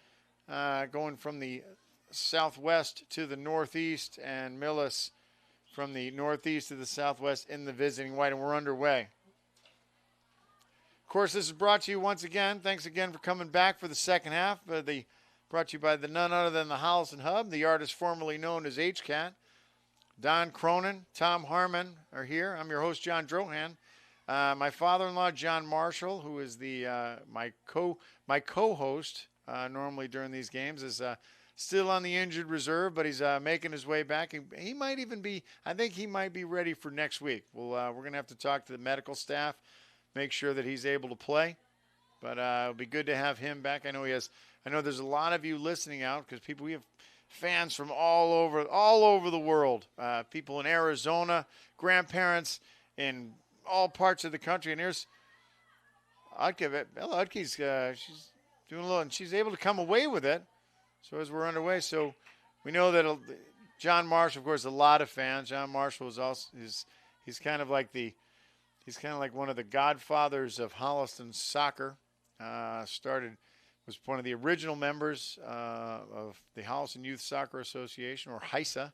going from the southwest to the northeast, and Millis from the northeast to the southwest in the visiting white, and we're underway. Of course, this is brought to you once again. Thanks again for coming back for the second half. Brought to you by none other than the Holliston Hub, the artist formerly known as HCAT. Don Cronin, Tom Harmon are here. I'm your host, John Drohan. My father-in-law, John Marshall, who is my co-host normally during these games, is still on the injured reserve, but he's making his way back. He might even be. I think he might be ready for next week. We're going to have to talk to the medical staff, make sure that he's able to play. But it'll be good to have him back. I know there's a lot of you listening out because we have fans from all over the world. People in Arizona, grandparents in all parts of the country. And here's Bella Utke's. She's doing a little, and she's able to come away with it. So as we're underway, so we know that John Marshall, of course, a lot of fans. John Marshall is also he's kind of like one of the godfathers of Holliston soccer. Was one of the original members of the Holliston Youth Soccer Association, or HISA,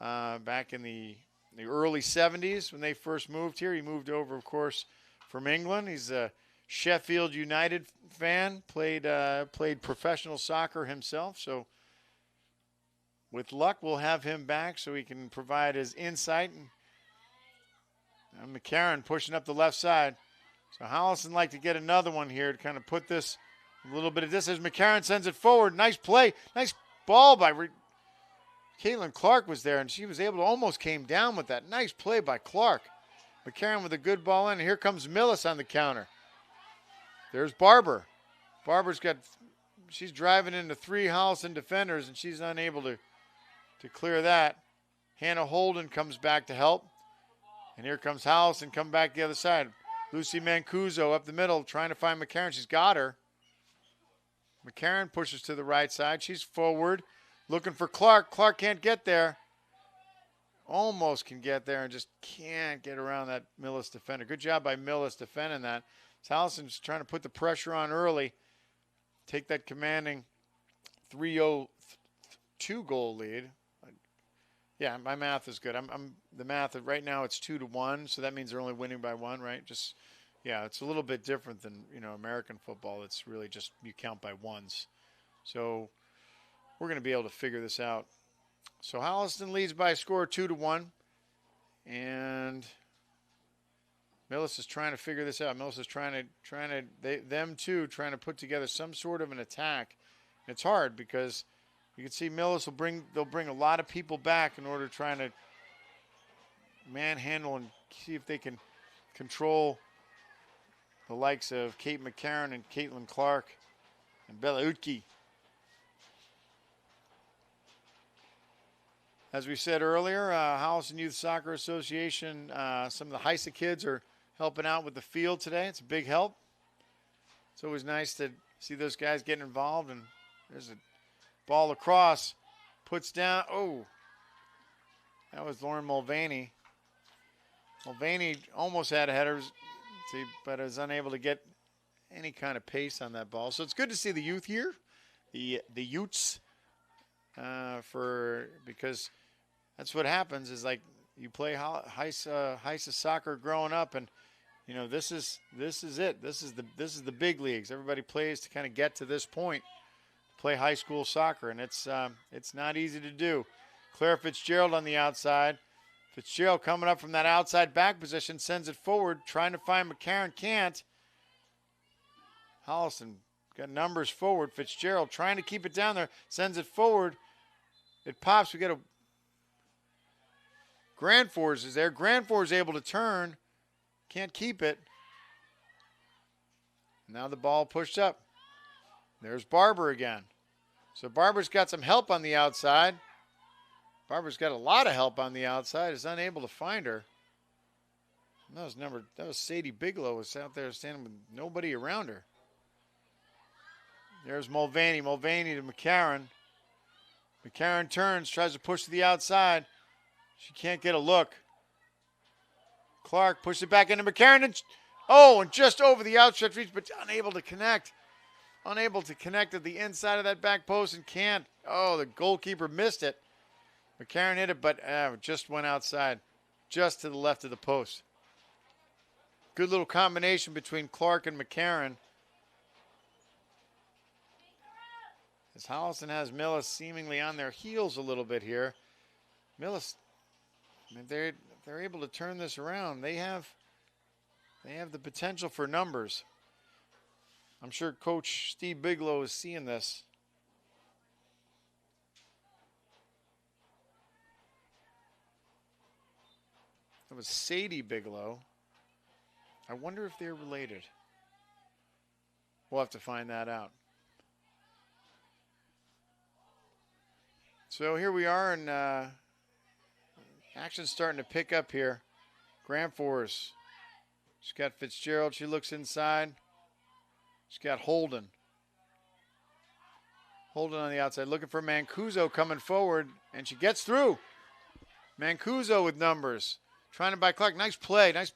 back in the early 70s when they first moved here. He moved over, of course, from England. He's a Sheffield United fan, played professional soccer himself. So with luck, we'll have him back so he can provide his insight. And McCarron pushing up the left side. So Holliston like to get another one here to kind of put this a little bit of distance. McCarron sends it forward. Nice play. Nice ball by Caitlin Clark was there, and she was able to almost came down with that. Nice play by Clark. McCarron with a good ball in, and here comes Millis on the counter. There's Barber. She's driving into three Holliston defenders, and she's unable to clear that. Hannah Holden comes back to help. And here comes Holliston, come back the other side. Lucy Mancuso up the middle, trying to find McCarron. She's got her. McCarron pushes to the right side. She's forward, looking for Clark. Clark can't get there. Almost can get there and just can't get around that Millis defender. Good job by Millis defending that. Holliston's trying to put the pressure on early, take that commanding 3-0 2-goal lead. Yeah, my math is good. I'm the math right now. It's 2-1, so that means they're only winning by one, right? It's a little bit different than American football. It's really just you count by ones. So we're going to be able to figure this out. So Holliston leads by a score of 2-1, and Millis is trying to figure this out. Millis is trying to put together some sort of an attack. It's hard because you can see Millis they'll bring a lot of people back in order to try to manhandle and see if they can control the likes of Kate McCarron and Caitlin Clark and Bella Utke. As we said earlier, Holliston Youth Soccer Association, some of the HISA kids are helping out with the field today. It's a big help. It's always nice to see those guys getting involved. And there's a ball across, puts down. Oh, That was Lauren Mulvaney. Mulvaney almost had a header, but was unable to get any kind of pace on that ball. So it's good to see the youth here, the Utes, because that's what happens is like you play Heisa soccer growing up, and this is it. This is the big leagues. Everybody plays to kind of get to this point, play high school soccer, and it's not easy to do. Claire Fitzgerald on the outside. Fitzgerald coming up from that outside back position, sends it forward, trying to find McCarron, can't. Holliston got numbers forward. Fitzgerald trying to keep it down there, sends it forward. It pops. We got a Grandforce is there. Grandforce is able to turn. Can't keep it. Now the ball pushed up. There's Barber again. So Barber's got some help on the outside. Barber's got a lot of help on the outside. Is unable to find her. That was Sadie Bigelow was out there standing with nobody around her. There's Mulvaney. Mulvaney to McCarron. McCarron turns, tries to push to the outside. She can't get a look. Clark pushes it back into McCarron. And just over the outstretched reach, but unable to connect. Unable to connect at the inside of that back post and can't. Oh, the goalkeeper missed it. McCarron hit it, but just went outside, just to the left of the post. Good little combination between Clark and McCarron. As Holliston has Millis seemingly on their heels a little bit here. Millis, they're able to turn this around. They have the potential for numbers. I'm sure Coach Steve Bigelow is seeing this. It was Sadie Bigelow. I wonder if they're related. We'll have to find that out. So here we are, and action's starting to pick up here. Grandforce. She's got Fitzgerald. She looks inside. She's got Holden. Holden on the outside, looking for Mancuso coming forward, and she gets through. Mancuso with numbers. Trying to buy Clark. Nice play. Nice.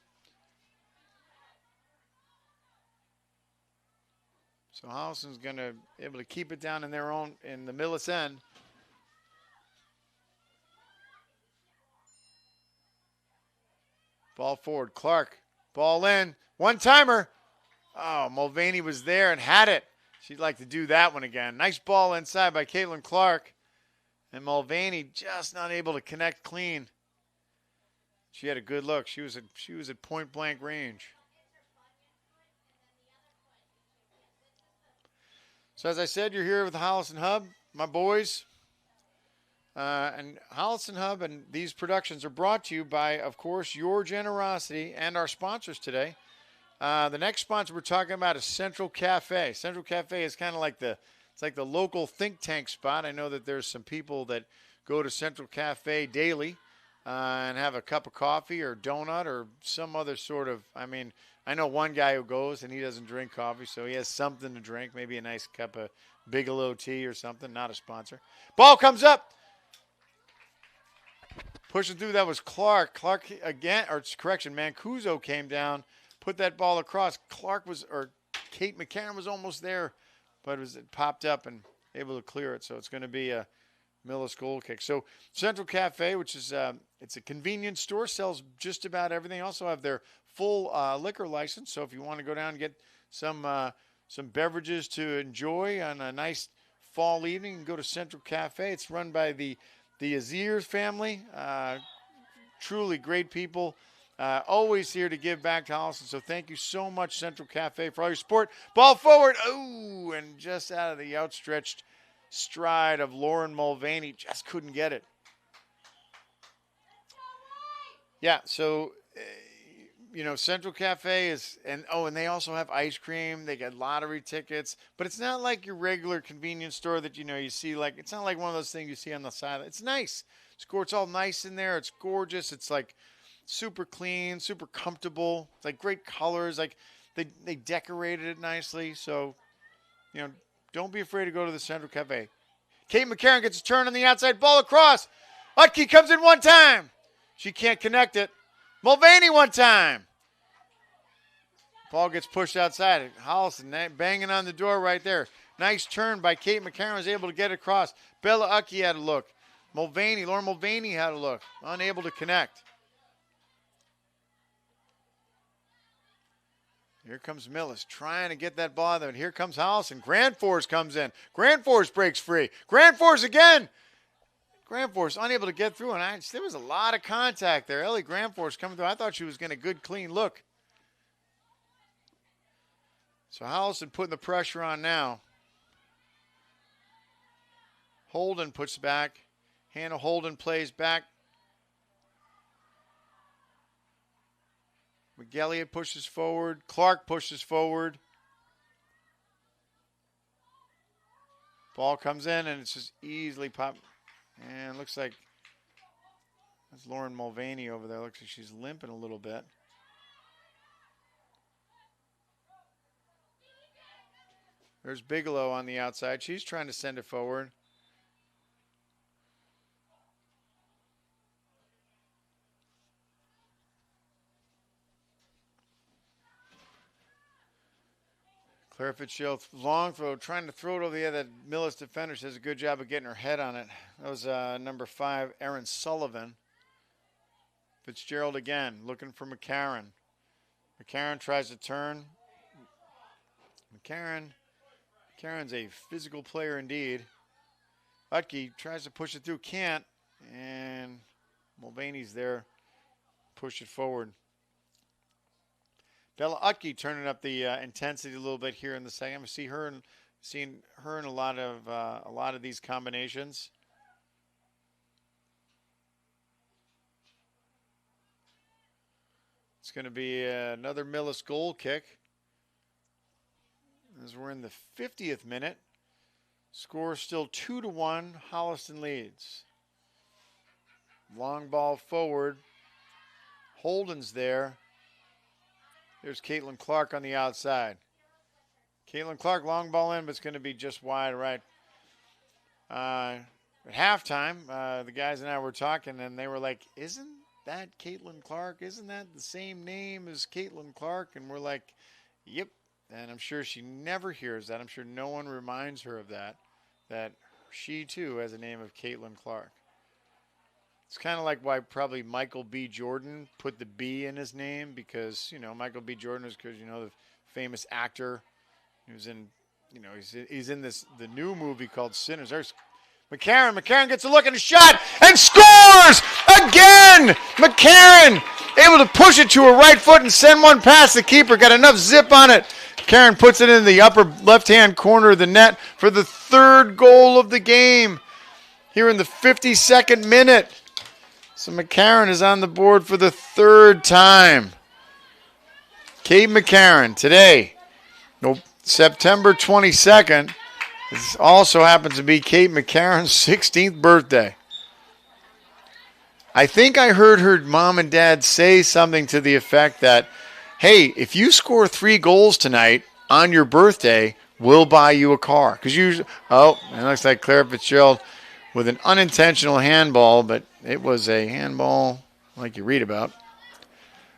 So Holliston's going to be able to keep it down in the Millis end. Ball forward. Clark. Ball in. One-timer. Oh, Mulvaney was there and had it. She'd like to do that one again. Nice ball inside by Caitlin Clark. And Mulvaney just not able to connect clean. She had a good look. She was at point-blank range. So as I said, you're here with the Holliston Hub, my boys. And Holliston Hub and these productions are brought to you by, of course, your generosity and our sponsors today. The next sponsor we're talking about is Central Cafe. Central Cafe is kind of like the local think tank spot. I know that there's some people that go to Central Cafe daily and have a cup of coffee or donut or some other sort of, I know one guy who goes and he doesn't drink coffee, so he has something to drink, maybe a nice cup of Bigelow tea or something, not a sponsor. Ball comes up. Pushing through, that was Clark. Clark again, or correction, Mancuso came down, put that ball across. Kate McCarron was almost there, but it popped up and able to clear it. So it's going to be a Millis goal kick. So Central Cafe, which is it's a convenience store, sells just about everything. Also have their full liquor license. So if you want to go down and get some beverages to enjoy on a nice fall evening, you can go to Central Cafe. It's run by the Azirs family. Truly great people. Always here to give back to Holliston. So thank you so much, Central Cafe, for all your support. Ball forward. Oh, and just out of the outstretched stride of Lauren Mulvaney. Just couldn't get it. Yeah, so, Central Cafe is, and they also have ice cream. They got lottery tickets. But it's not like your regular convenience store that, you see, it's not like one of those things you see on the side. It's nice. It's all nice in there. It's gorgeous. It's super clean, super comfortable. It's great colors. They decorated it nicely. So, don't be afraid to go to the Central Cafe. Kate McCarron gets a turn on the outside, ball across. Utke comes in one time. She can't connect it. Mulvaney one time. Ball gets pushed outside. Holliston banging on the door right there. Nice turn by Kate McCarron, was able to get it across. Bella Utke had a look. Lauren Mulvaney had a look. Unable to connect. Here comes Millis trying to get that ball there. And here comes Holliston. Grand Force comes in. Grand Force breaks free. Grand Force again. Grand Force unable to get through. And there was a lot of contact there. Ellie Grand Force coming through. I thought she was getting a good, clean look. So Holliston putting the pressure on now. Holden puts back. Hannah Holden plays back. McGelliot pushes forward. Clark pushes forward. Ball comes in, and it's just easily popped. And looks like that's Lauren Mulvaney over there. Looks like she's limping a little bit. There's Bigelow on the outside. She's trying to send it forward. Claire Fitzgerald, long throw, trying to throw it over the other. Millis defender does a good job of getting her head on it. That was number 5, Erin Sullivan. Fitzgerald again, looking for McCarron. McCarron tries to turn. McCarron's a physical player indeed. Utke tries to push it through, can't. And Mulvaney's there, push it forward. Bella Utke turning up the intensity a little bit here in the second. Seeing her in a lot of these combinations. It's going to be another Millis goal kick. As we're in the 50th minute, score still 2-1. Holliston leads. Long ball forward. Holden's there. There's Caitlin Clark on the outside. Caitlin Clark, long ball in, but it's going to be just wide right. At halftime, the guys and I were talking, and they were like, isn't that Caitlin Clark? Isn't that the same name as Caitlin Clark? And we're like, yep. And I'm sure she never hears that. I'm sure no one reminds her of that she, too, has a name of Caitlin Clark. It's kind of like why probably Michael B. Jordan put the B in his name because, Michael B. Jordan is because, the famous actor. He was in, he's in the new movie called Sinners. There's McCarron. McCarron gets a look and a shot and scores again. McCarron able to push it to her right foot and send one past the keeper. Got enough zip on it. Karen puts it in the upper left-hand corner of the net for the 3rd goal of the game here in the 52nd minute. So McCarron is on the board for the 3rd time. Kate McCarron today, September 22nd. This also happens to be Kate McCarron's 16th birthday. I think I heard her mom and dad say something to the effect that, hey, if you score 3 goals tonight on your birthday, we'll buy you a car. Because it looks like Claire Fitzgerald with an unintentional handball, but it was a handball like you read about.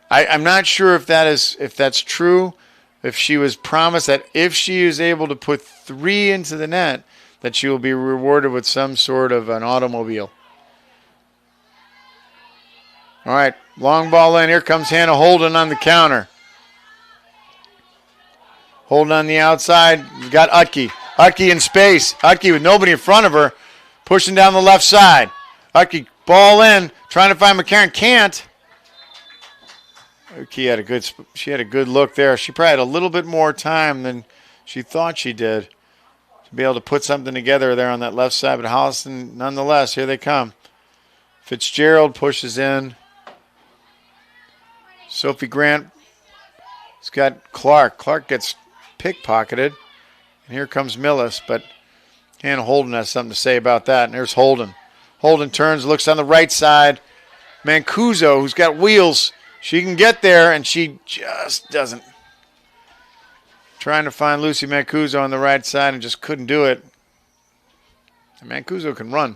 I'm not sure if that's true, if she was promised that if she is able to put 3 into the net, that she will be rewarded with some sort of an automobile. All right, long ball in. Here comes Hannah Holden on the counter. Holden on the outside. We've got Utke. Utke in space. Utke with nobody in front of her. Pushing down the left side. Utke, ball in. Trying to find McCarron. Can't. Utke had a good look there. She probably had a little bit more time than she thought she did to be able to put something together there on that left side. But Holliston, nonetheless, here they come. Fitzgerald pushes in. Sophie Grant has got Clark. Clark gets pickpocketed. And here comes Millis, but Hannah Holden has something to say about that. And there's Holden. Holden turns, looks on the right side. Mancuso, who's got wheels. She can get there, and she just doesn't. Trying to find Lucy Mancuso on the right side and just couldn't do it. And Mancuso can run.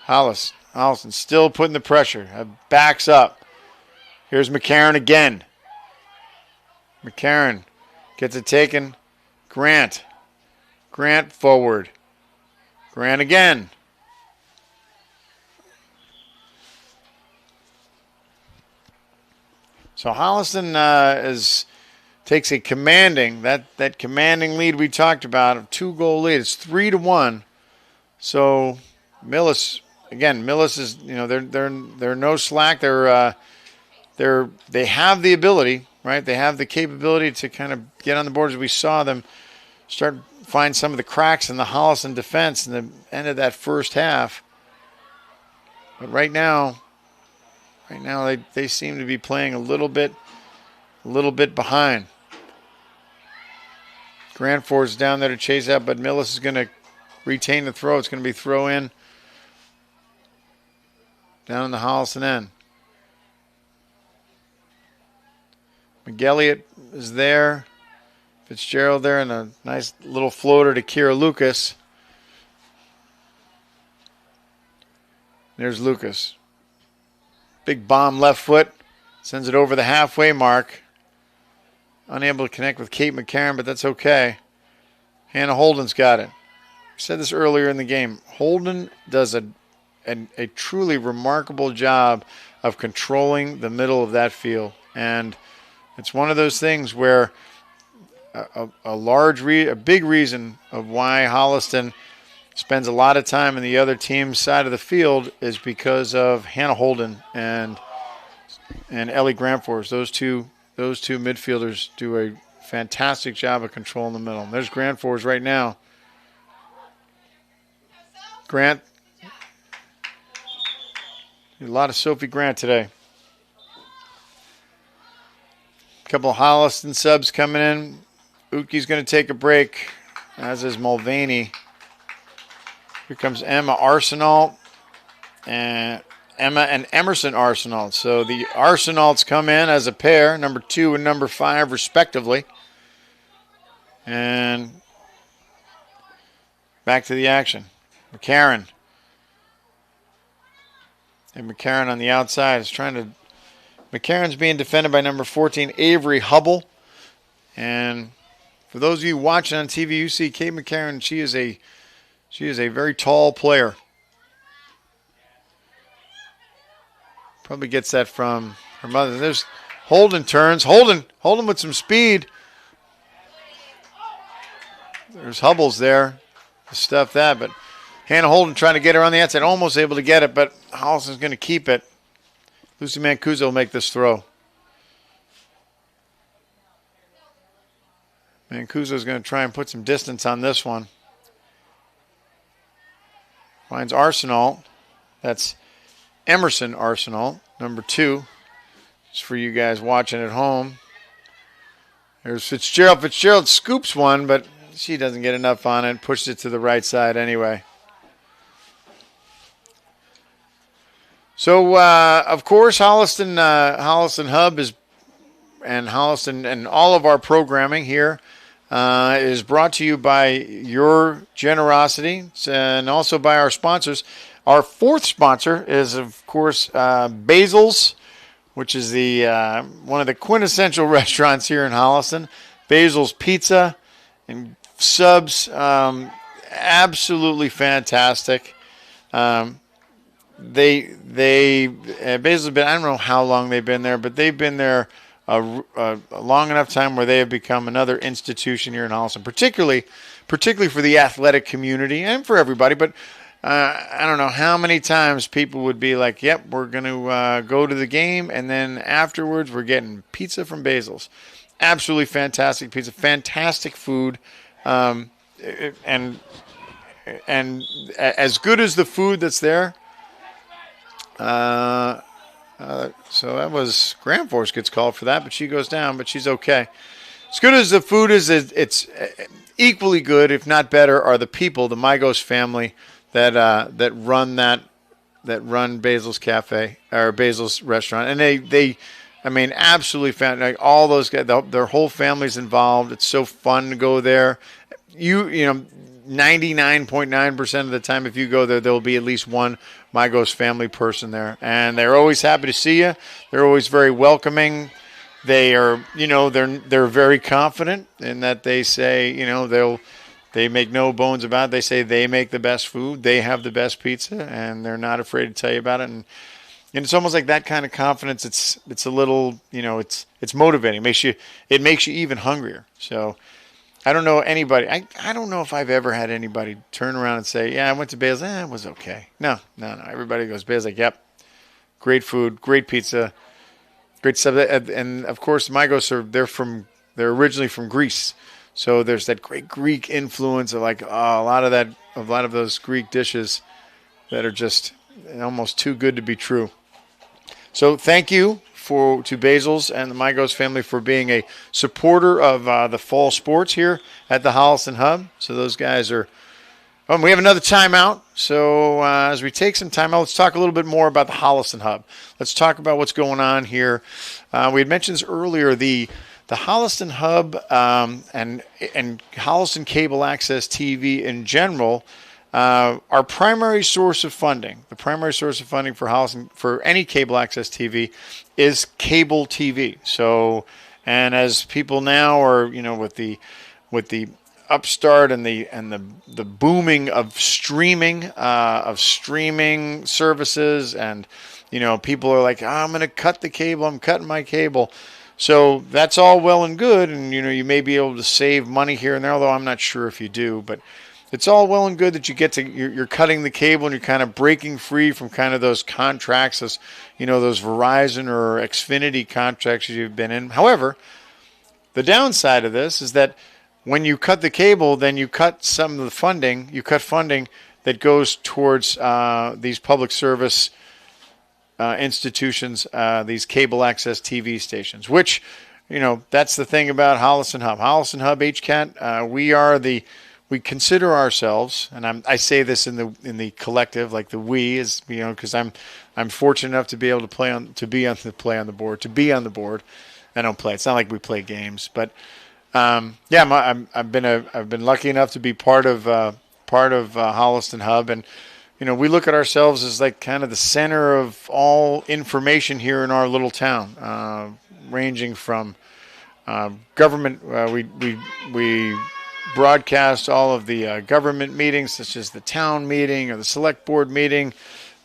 Holliston still putting the pressure. Backs up. Here's McCarron again. McCarron gets it taken. Grant forward. Grant again. So Holliston takes a commanding that commanding lead we talked about, a 2-goal lead. It's 3-1. So Millis is, they're no slack. They have the ability, right? They have the capability to kind of get on the boards. We saw them start find some of the cracks in the Holliston defense in the end of that first half. But right now they seem to be playing a little bit behind. Grandforth's down there to chase out, but Millis is going to retain the throw. It's going to be throw in down in the Holliston end. McGelliot is there. Fitzgerald there, and a nice little floater to Kira Lucas. There's Lucas. Big bomb left foot. Sends it over the halfway mark. Unable to connect with Kate McCarron, but that's okay. Hannah Holden's got it. I said this earlier in the game. Holden does a truly remarkable job of controlling the middle of that field. And it's one of those things where a big reason of why Holliston spends a lot of time in the other team's side of the field is because of Hannah Holden and Ellie Grandforth. Those two midfielders do a fantastic job of controlling the middle. There's Grandforth right now. Grant. A lot of Sophie Grant today. A couple of Holliston subs coming in. Utke's going to take a break, as is Mulvaney. Here comes Emma Arsenault and Emerson Arsenault. So the Arsenaults come in as a pair, number 2 and number 5 respectively. And back to the action. McCarron. And McCarron on the outside is trying to... McCarron's being defended by number 14, Avery Hubble. And for those of you watching on TV, you see Kate McCarron. She is a very tall player. Probably gets that from her mother. There's Holden turns. Holden with some speed. There's Hubble's there to stuff that, but Hannah Holden trying to get her on the outside, almost able to get it, but Holliston's going to keep it. Lucy Mancuso will make this throw. Mancuso's going to try and put some distance on this one. Finds Arsenault. That's Emerson Arsenault, number 2. Just for you guys watching at home. There's Fitzgerald. Fitzgerald scoops one, but she doesn't get enough on it. Pushes it to the right side anyway. So, of course, Holliston Hub and Holliston and all of our programming here is brought to you by your generosity and also by our sponsors. Our fourth sponsor is, of course, Basil's, which is the one of the quintessential restaurants here in Holliston. Basil's Pizza and subs, absolutely fantastic. Basil's been, I don't know how long they've been there, but they've been there a long enough time where they have become another institution here in Holliston, particularly for the athletic community and for everybody. But I don't know how many times people would be like, yep, we're going to go to the game, and then afterwards we're getting pizza from Basil's. Absolutely fantastic pizza, fantastic food, and as good as the food that's there. So that was Grandforce gets called for that, but she goes down, but she's okay. As good as the food is, it's equally good, if not better, are the people, the Mygos family that run Basil's Cafe or Basil's Restaurant, and they I mean, absolutely fantastic. Like all those guys, their whole family's involved. It's so fun to go there. You know, 99.9% of the time, if you go there, there'll be at least one Migos family person there. And they're always happy to see you. They're always very welcoming. They are, they're very confident in that they say, they make no bones about it. They say they make the best food. They have the best pizza, and they're not afraid to tell you about it. And it's almost like that kind of confidence. It's a little, it's motivating. It makes you even hungrier. So I don't know anybody. I don't know if I've ever had anybody turn around and say, yeah, I went to Bales. It was okay. No. Everybody goes, Bales, like, yep, great food, great pizza, great stuff. And of course, Migos they're originally from Greece. So there's that great Greek influence of a lot of those Greek dishes that are just almost too good to be true. So thank you to Basil's and the Migos family for being a supporter of the fall sports here at the Holliston Hub. So those guys are. We have another timeout. So as we take some time out, let's talk a little bit more about the Holliston Hub. Let's talk about what's going on here. We had mentioned this earlier. The Holliston Hub and Holliston Cable Access TV in general, our primary source of funding, the primary source of funding for Holliston, for any cable access TV, is cable TV. So, and as people now are, with the upstart and the booming of streaming services, and people are like, I'm going to cut the cable. I'm cutting my cable. So that's all well and good, and you may be able to save money here and there, although I'm not sure if you do. But it's all well and good that you're cutting the cable and you're kind of breaking free from kind of those contracts, those Verizon or Xfinity contracts you've been in. However, the downside of this is that when you cut the cable, then you cut some of the funding. You cut funding that goes towards these public service institutions, these cable access TV stations, which, that's the thing about Holliston Hub. Holliston Hub HCAT, we consider ourselves, and I say this in the collective, like the we is, because I'm fortunate enough to be able to be on the board. I don't play. It's not like we play games, but I've been lucky enough to be part of Holliston Hub, and we look at ourselves as like kind of the center of all information here in our little town, ranging from government. We broadcast all of the government meetings, such as the town meeting or the select board meeting,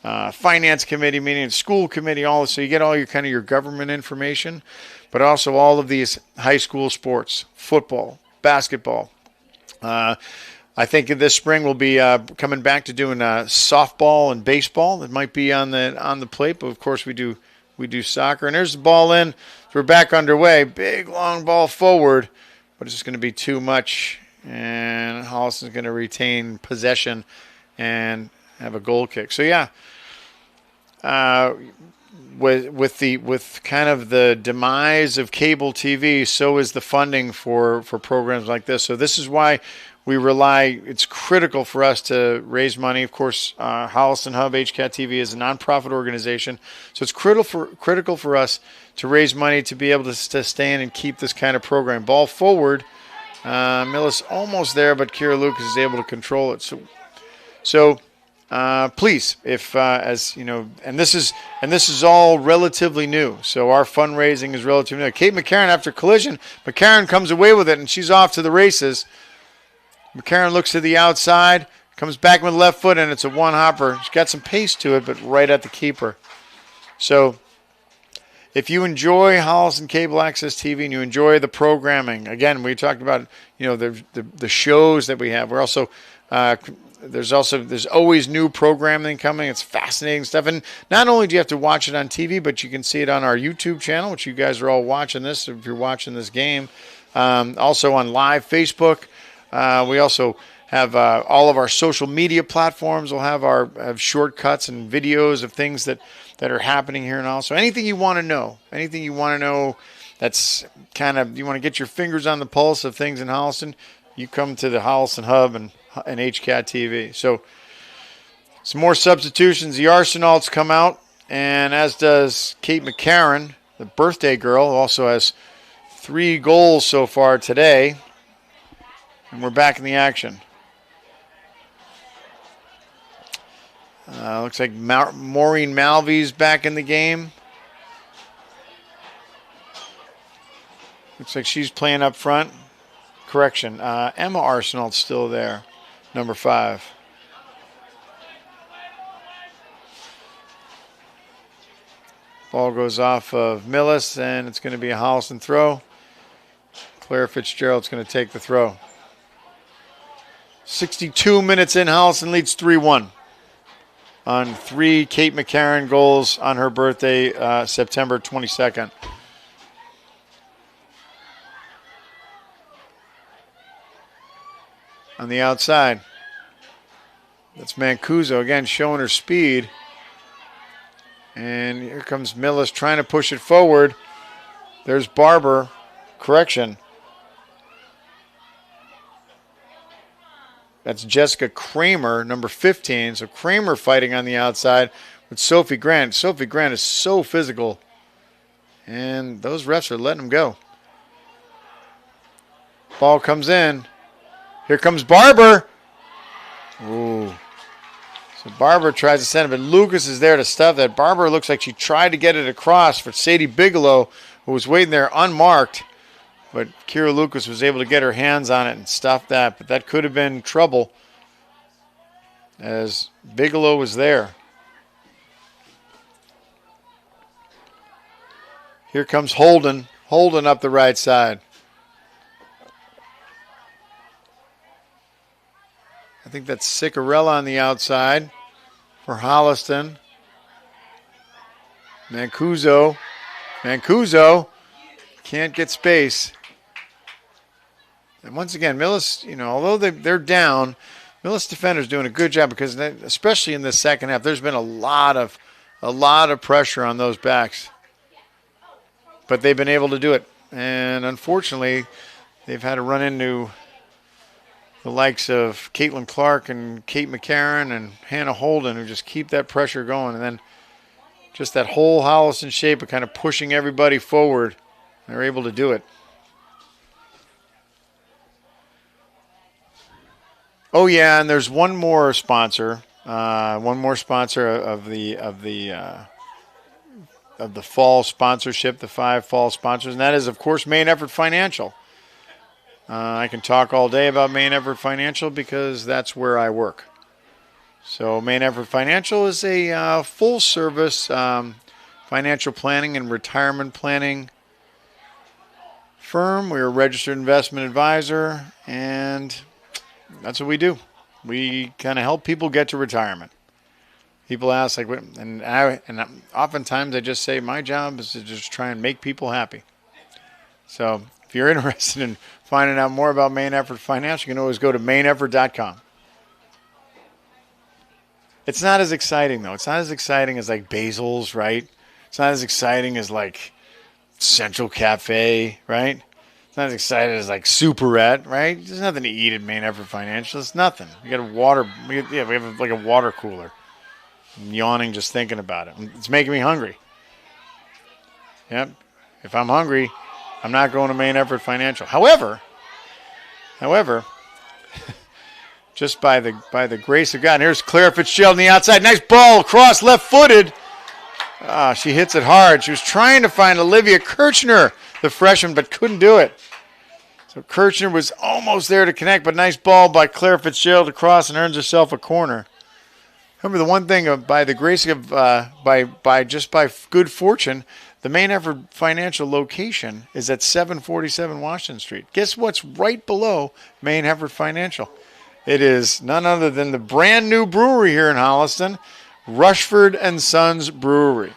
finance committee meeting, school committee, all this. So you get all your government information, but also all of these high school sports, football, basketball. I think this spring we'll be coming back to doing softball and baseball. That might be on the plate, but of course we do soccer. And there's the ball in. So we're back underway. Big long ball forward, but it's just going to be too much. And Holliston's going to retain possession and have a goal kick. So yeah, with kind of the demise of cable TV, so is the funding for programs like this. So this is why we rely. It's critical for us to raise money. Of course, Holliston Hub HCAT TV is a nonprofit organization, so it's critical for us to raise money to be able to sustain and keep this kind of program. Ball forward. Millis almost there, but Kira Lucas is able to control it. So please, if as you know, and this is all relatively new. So our fundraising is relatively new. Kate McCarron, after collision, McCarron comes away with it, and she's off to the races. McCarron looks to the outside, comes back with the left foot, and it's a one-hopper. She's got some pace to it, but right at the keeper. So if you enjoy Holliston Cable Access TV and you enjoy the programming, again, we talked about the shows that we have. We're also there's always new programming coming. It's fascinating stuff, and not only do you have to watch it on TV, but you can see it on our YouTube channel, which you guys are all watching this. If you're watching this game, also on live Facebook. We also have all of our social media platforms. We'll have shortcuts and videos of things that are happening here, and also anything you want to know, that's kind of, you want to get your fingers on the pulse of things in Holliston, you come to the Holliston Hub and HCAT TV. So some more substitutions. The Arsenal's come out, and as does Kate McCarron, the birthday girl, who also has 3 goals so far today. And we're back in the action. Looks like Maureen Malvy's back in the game. Looks like she's playing up front. Correction, Emma Arsenal's still there, number 5. Ball goes off of Millis, and it's going to be a Holliston throw. Claire Fitzgerald's going to take the throw. 62 minutes in, Holliston leads 3-1 on 3 Kate McCarron goals on her birthday, September 22nd. On the outside, that's Mancuso again showing her speed. And here comes Millis trying to push it forward. There's Barber. Correction. That's Jessica Kramer, number 15. So Kramer fighting on the outside with Sophie Grant. Sophie Grant is so physical. And those refs are letting him go. Ball comes in. Here comes Barber. Ooh. So Barber tries to send it, but Lucas is there to stuff that. Barber looks like she tried to get it across for Sadie Bigelow, who was waiting there unmarked. But Kira Lucas was able to get her hands on it and stuff that. But that could have been trouble as Bigelow was there. Here comes Holden. Holden up the right side. I think that's Sicarella on the outside for Holliston. Mancuso. Mancuso can't get space. And once again, Millis, although they're down, Millis defenders doing a good job because especially in the second half, there's been a lot of pressure on those backs. But they've been able to do it. And unfortunately, they've had to run into the likes of Caitlin Clark and Kate McCarron and Hannah Holden, who just keep that pressure going. And then just that whole Holliston shape of kind of pushing everybody forward. They're able to do it. Oh yeah, and there's one more sponsor of the fall sponsorship, the 5 fall sponsors, and that is, of course, Main Effort Financial. I can talk all day about Main Effort Financial because that's where I work. So Main Effort Financial is a full-service financial planning and retirement planning firm. We're a registered investment advisor, and that's what we do. We kind of help people get to retirement. People ask, and oftentimes I just say my job is to just try and make people happy. So if you're interested in finding out more about Main Effort Financial, you can always go to maineffort.com. It's not as exciting, though. It's not as exciting as Basil's, right? It's not as exciting as Central Cafe, right? It's not as exciting as Superette, right? There's nothing to eat at Main Effort Financial. It's nothing. We got a water. We have a water cooler. I'm yawning just thinking about it. It's making me hungry. Yep. If I'm hungry, I'm not going to Main Effort Financial. However, just by the grace of God, and here's Claire Fitzgerald on the outside. Nice ball across, left-footed. She hits it hard. She was trying to find Olivia Kirchner, the freshman, but couldn't do it. So Kirchner was almost there to connect, but nice ball by Claire Fitzgerald across and earns herself a corner. Remember the one thing by the grace of by good fortune, the Main Effort Financial location is at 747 Washington Street. Guess what's right below Main Effort Financial? It is none other than the brand new brewery here in Holliston, Rushford and Sons Brewery.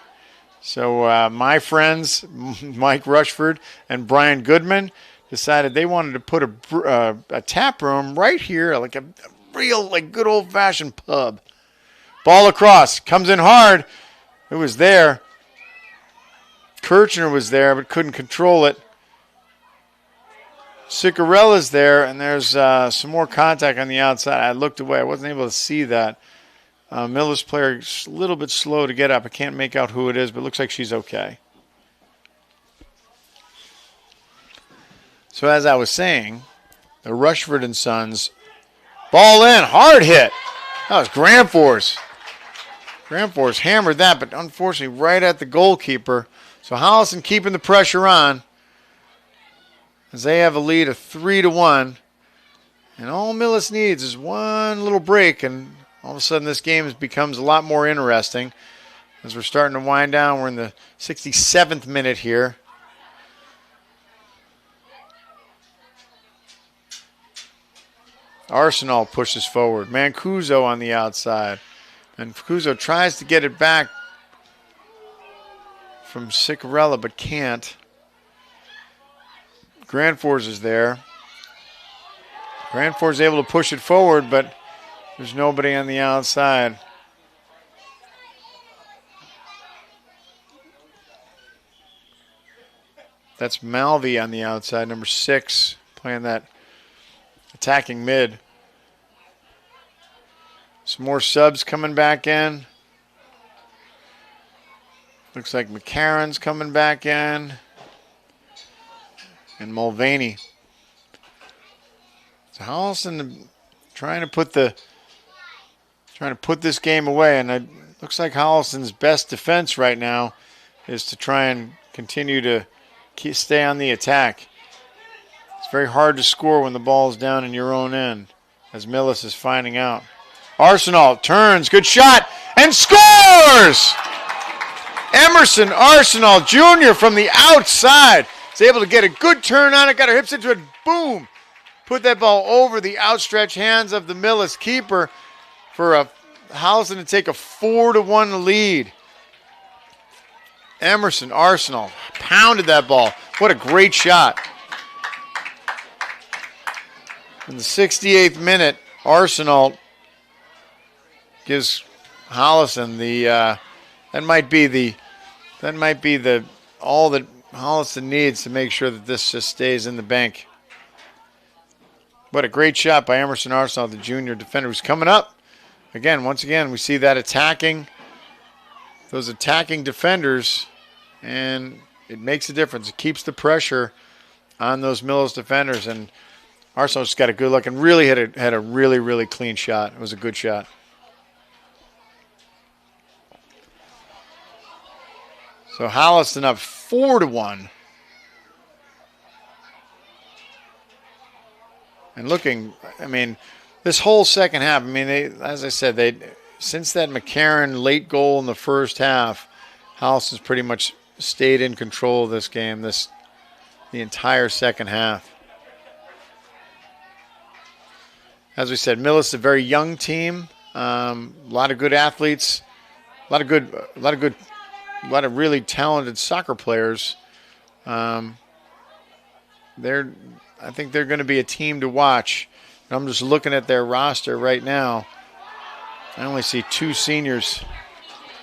So my friends, Mike Rushford and Brian Goodman, decided they wanted to put a tap room right here, like a real good old-fashioned pub. Ball across, comes in hard. It was there. Kirchner was there, but couldn't control it. Sicarella's there, and there's some more contact on the outside. I looked away. I wasn't able to see that. Millis player is a little bit slow to get up. I can't make out who it is, but it looks like she's okay. So as I was saying, the Rushford and Sons ball in, hard hit. That was Grant Force. Grand Force hammered that, but unfortunately right at the goalkeeper. So Holliston keeping the pressure on as they have a lead of 3-1. And all Millis needs is one little break, and all of a sudden this game becomes a lot more interesting. As we're starting to wind down, we're in the 67th minute here. Arsenal pushes forward. Mancuso on the outside. Mancuso tries to get it back from Ciccarella, but can't. Grand Force is there. Grand Force is able to push it forward, but there's nobody on the outside. That's Malvi on the outside, number 6, playing that attacking mid. Some more subs coming back in. Looks like McCarron's coming back in. And Mulvaney. So Holliston trying to put this game away, and it looks like Holliston's best defense right now is to try and continue to stay on the attack. It's very hard to score when the ball is down in your own end, as Millis is finding out. Arsenal turns, good shot, and scores! Emerson Arsenal Jr. from the outside is able to get a good turn on it, got her hips into it, boom! Put that ball over the outstretched hands of the Millis keeper for a Holliston to take a 4-1 lead. Emerson Arsenal pounded that ball. What a great shot. In the 68th minute, Arsenal gives Holliston that might be all that Holliston needs to make sure that this just stays in the bank. What a great shot by Emerson Arsenal, the junior defender who's coming up. Once again, we see that those attacking defenders, and it makes a difference. It keeps the pressure on those Millis defenders, and Arsenal just got a good look and really had a really, really clean shot. It was a good shot. So Holliston up 4-1. And looking, this whole second half, as I said, since that McCarron late goal in the first half, Holliston's pretty much stayed in control of this game, the entire second half. As we said, Millis is a very young team, a lot of good athletes, a lot of really talented soccer players. I think they're going to be a team to watch. I'm just looking at their roster right now. I only see 2 seniors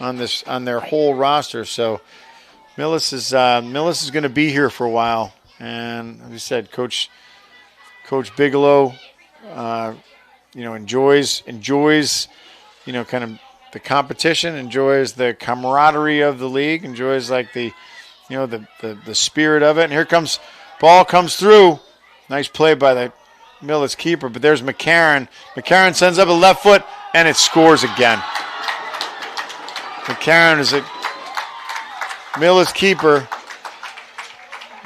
on their whole roster. So Millis is going to be here for a while. And as we said, Coach Bigelow, enjoys kind of the competition, enjoys the camaraderie of the league, enjoys the spirit of it. And here ball comes through. Nice play by the Millis keeper, but there's McCarron. McCarron sends up a left foot, and it scores again. McCarron is a Millis keeper.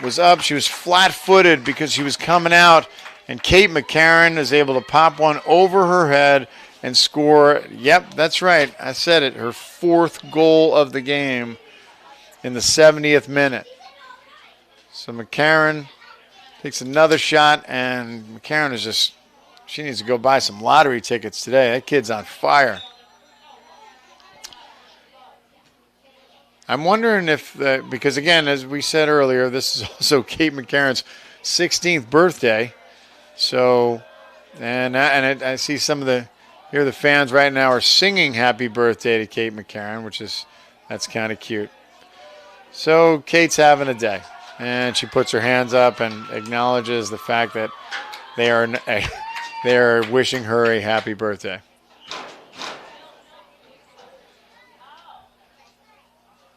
Was up. She was flat-footed because she was coming out, and Kate McCarron is able to pop one over her head and score. Yep, that's right. I said it. Her 4th goal of the game in the 70th minute. So McCarron takes another shot, and McCarron she needs to go buy some lottery tickets today. That kid's on fire. I'm wondering if, because again, as we said earlier, this is also Kate McCarron's 16th birthday. So, I see the fans right now are singing happy birthday to Kate McCarron, that's kind of cute. So Kate's having a day. And she puts her hands up and acknowledges the fact that they are wishing her a happy birthday.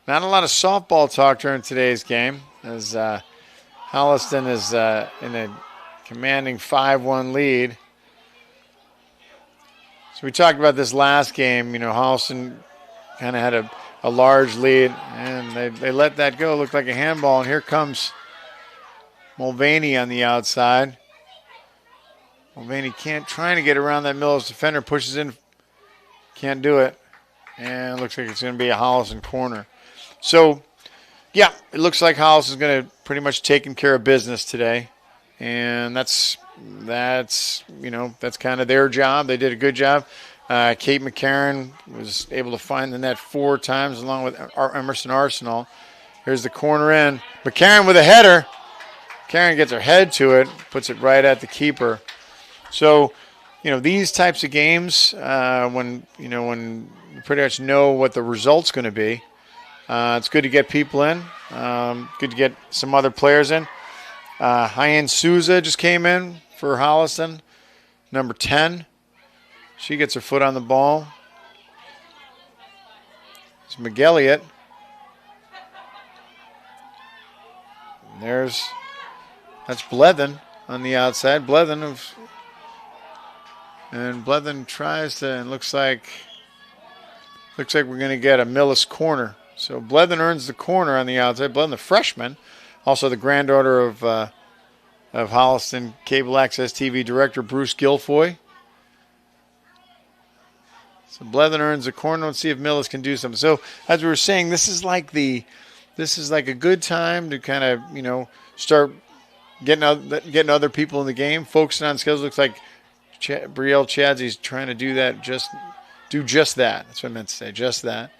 Not a lot of softball talk during today's game, as Holliston is in a commanding 5-1 lead. So we talked about this last game. Holliston kind of had a large lead, and they let that go. Looked like a handball, and here comes Mulvaney on the outside. Mulvaney trying to get around that Millis defender, pushes in, can't do it, and it looks like it's going to be a Holliston corner. So, yeah, it looks like Holliston's going to pretty much taking care of business today, and that's kind of their job. They did a good job. Kate McCarron was able to find the net 4 times along with Emerson Arsenal. Here's the corner in. McCarron with a header. McCarron gets her head to it, puts it right at the keeper. So, these types of games, when you pretty much know what the result's going to be, it's good to get people in. Good to get some other players in. Hyen Souza just came in for Holliston, number 10. She gets her foot on the ball. It's McElliott. That's Blethen on the outside. Blethen tries to, and looks like we're going to get a Millis corner. So Blethen earns the corner on the outside. Blethen, the freshman, also the granddaughter of Holliston Cable Access TV director Bruce Guilfoy. So Blethen earns the corner. Let's see if Millis can do something. So as we were saying, this is like a good time to kind of start getting other people in the game, focusing on skills. Looks like Brielle Chadzy's trying to do that. Do just that. That's what I meant to say. Just that.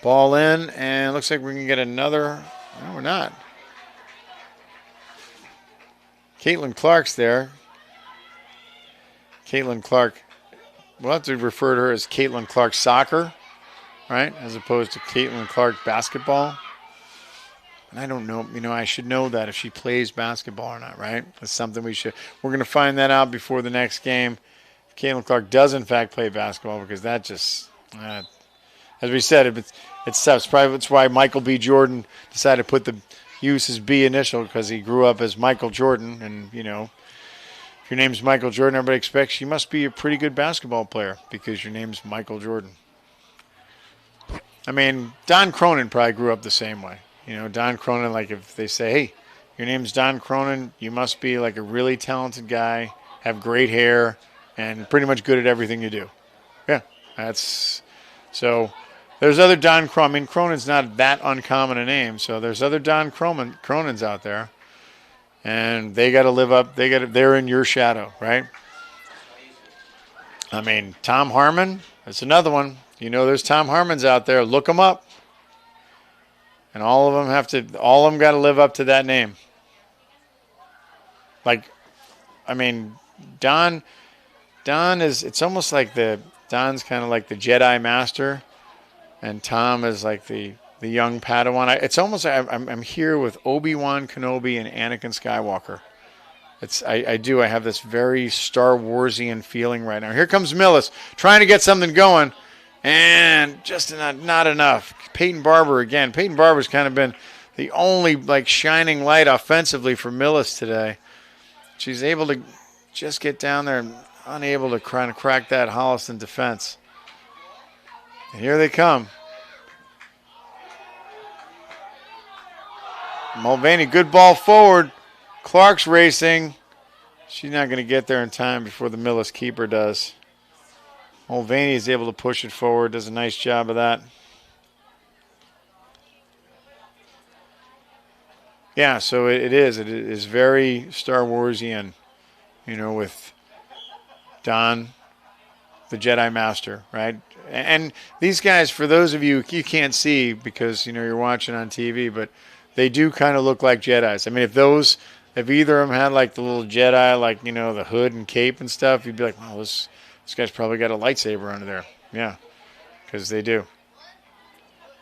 Ball in, and looks like we're going to get another. No, we're not. Caitlin Clark's there. Caitlin Clark. We'll have to refer to her as Caitlin Clark Soccer, right, as opposed to Caitlin Clark Basketball. And I don't know. I should know that if she plays basketball or not, right? That's something we're going to find that out before the next game. If Caitlin Clark does, in fact, play basketball, because that just, as we said, it's tough. It's probably that's why Michael B. Jordan decided to put use his B initial, because he grew up as Michael Jordan. And, if your name's Michael Jordan, everybody expects you must be a pretty good basketball player because your name's Michael Jordan. I mean, Don Cronin probably grew up the same way. Don Cronin, like if they say, hey, your name's Don Cronin, you must be like a really talented guy, have great hair, and pretty much good at everything you do. Yeah, so there's other Don Cronin. I mean, Cronin's not that uncommon a name, so there's other Don Cronins out there. And they got to live up. They're in your shadow, right? I mean, Tom Harmon, that's another one. There's Tom Harmons out there. Look them up. And all of them got to live up to that name. Like, I mean, Don is, it's almost like Don's kind of like the Jedi Master, and Tom is like the young Padawan. It's almost like I'm here with Obi-Wan Kenobi and Anakin Skywalker. I have this very Star Warsian feeling right now. Here comes Millis trying to get something going, and just not enough. Peyton Barber again. Peyton Barber's kind of been the only shining light offensively for Millis today. She's able to just get down there and unable to kind of crack that Holliston defense. And here they come. Mulvaney, good ball forward. Clark's racing. She's not going to get there in time before the Millis keeper does. Mulvaney is able to push it forward. Does a nice job of that. Yeah, so it is very Star Warsian, with Don, the Jedi Master, right? And these guys, for those of you can't see because, you're watching on TV, but they do kind of look like Jedis. I mean, if either of them had the little Jedi, the hood and cape and stuff, you'd be like, wow, this guy's probably got a lightsaber under there. Yeah, because they do.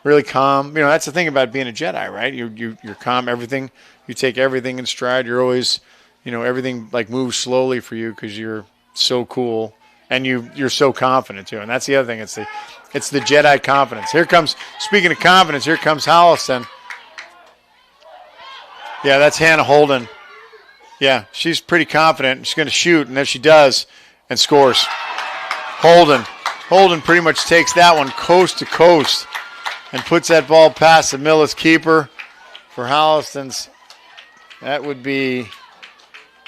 Really calm. That's the thing about being a Jedi, right? You're calm. Everything, you take everything in stride. You're always, everything moves slowly for you because you're so cool and you're so confident too. And that's the other thing. It's the Jedi confidence. Speaking of confidence, here comes Holliston. Yeah, that's Hannah Holden. Yeah, she's pretty confident. She's going to shoot, and then she does and scores. Holden, Holden pretty much takes that one coast to coast and puts that ball past the Millis keeper for Holliston's. That would be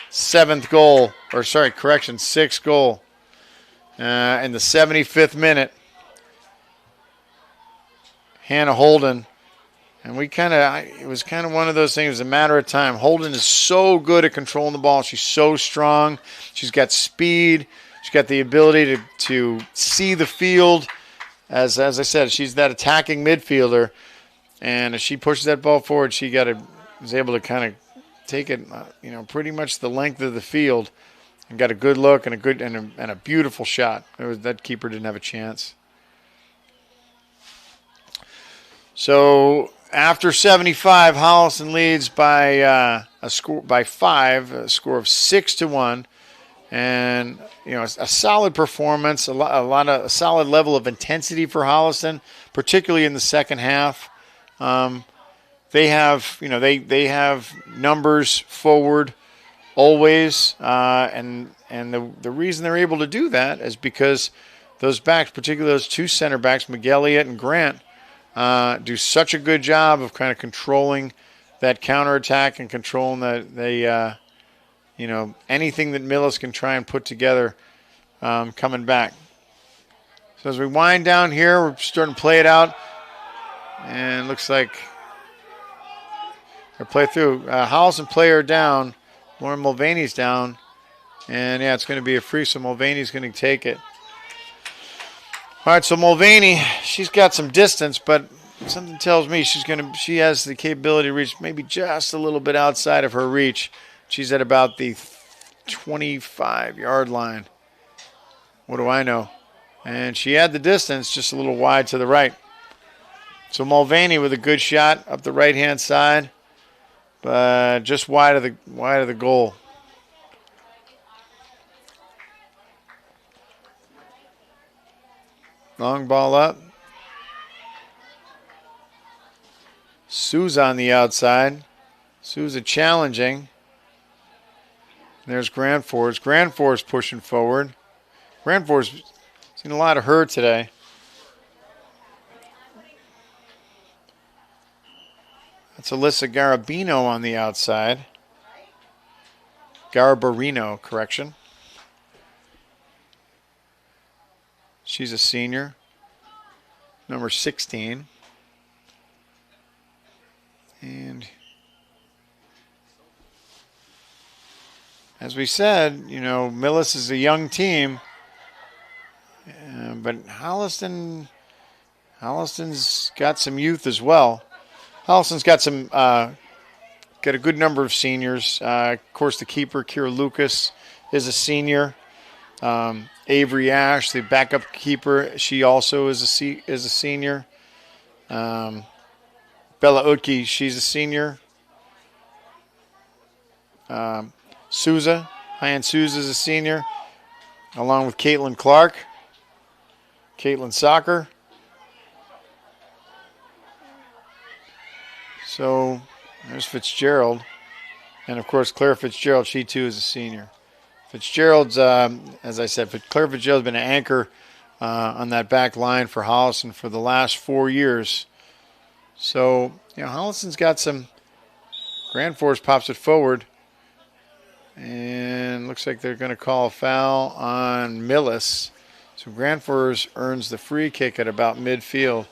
sixth goal in the 75th minute. Hannah Holden. And it was kind of one of those things. It was a matter of time. Holden is so good at controlling the ball. She's so strong. She's got speed. She's got the ability to see the field. As I said, she's that attacking midfielder. And as she pushes that ball forward, she was able to kind of take it, pretty much the length of the field, and got a good look and a beautiful shot. That keeper didn't have a chance. So after 75, Holliston leads by a score of 6-1, and a solid performance, a solid level of intensity for Holliston, particularly in the second half. They have numbers forward always, and the reason they're able to do that is because those backs, particularly those two center backs, McElliott and Grant, do such a good job of kind of controlling that counterattack and controlling anything that Millis can try and put together coming back. So as we wind down here, we're starting to play it out, and it looks like they're play through. Holliston player down. Lauren Mulvaney's down, and it's going to be a free, so Mulvaney's going to take it. All right, so Mulvaney, she's got some distance, but something tells me she has the capability to reach maybe just a little bit outside of her reach. She's at about the 25-yard line. What do I know? And she had the distance, just a little wide to the right. So Mulvaney with a good shot up the right-hand side, but just wide of the goal. Long ball up. Souza on the outside. Souza challenging. There's Grand Force. Grand Force pushing forward. Grand Force seen a lot of her today. That's Alyssa Garabino on the outside. Garabarino, correction. She's a senior, number 16. And as we said, Millis is a young team, but Holliston's got some youth as well. Holliston's got a good number of seniors. Of course, the keeper, Kira Lucas, is a senior. Avery Ash, the backup keeper, she also is a senior. Bella Utke, she's a senior. Souza, Hyan Souza is a senior, along with Caitlin Clark, Caitlin Soccer. So there's Fitzgerald. And, of course, Claire Fitzgerald, she too is a senior. Fitzgerald's, as I said, Claire Fitzgerald's been an anchor on that back line for Holliston for the last 4 years. So, Holliston's got some. Grand Force pops it forward. And looks like they're going to call a foul on Millis. So Grand Force earns the free kick at about midfield.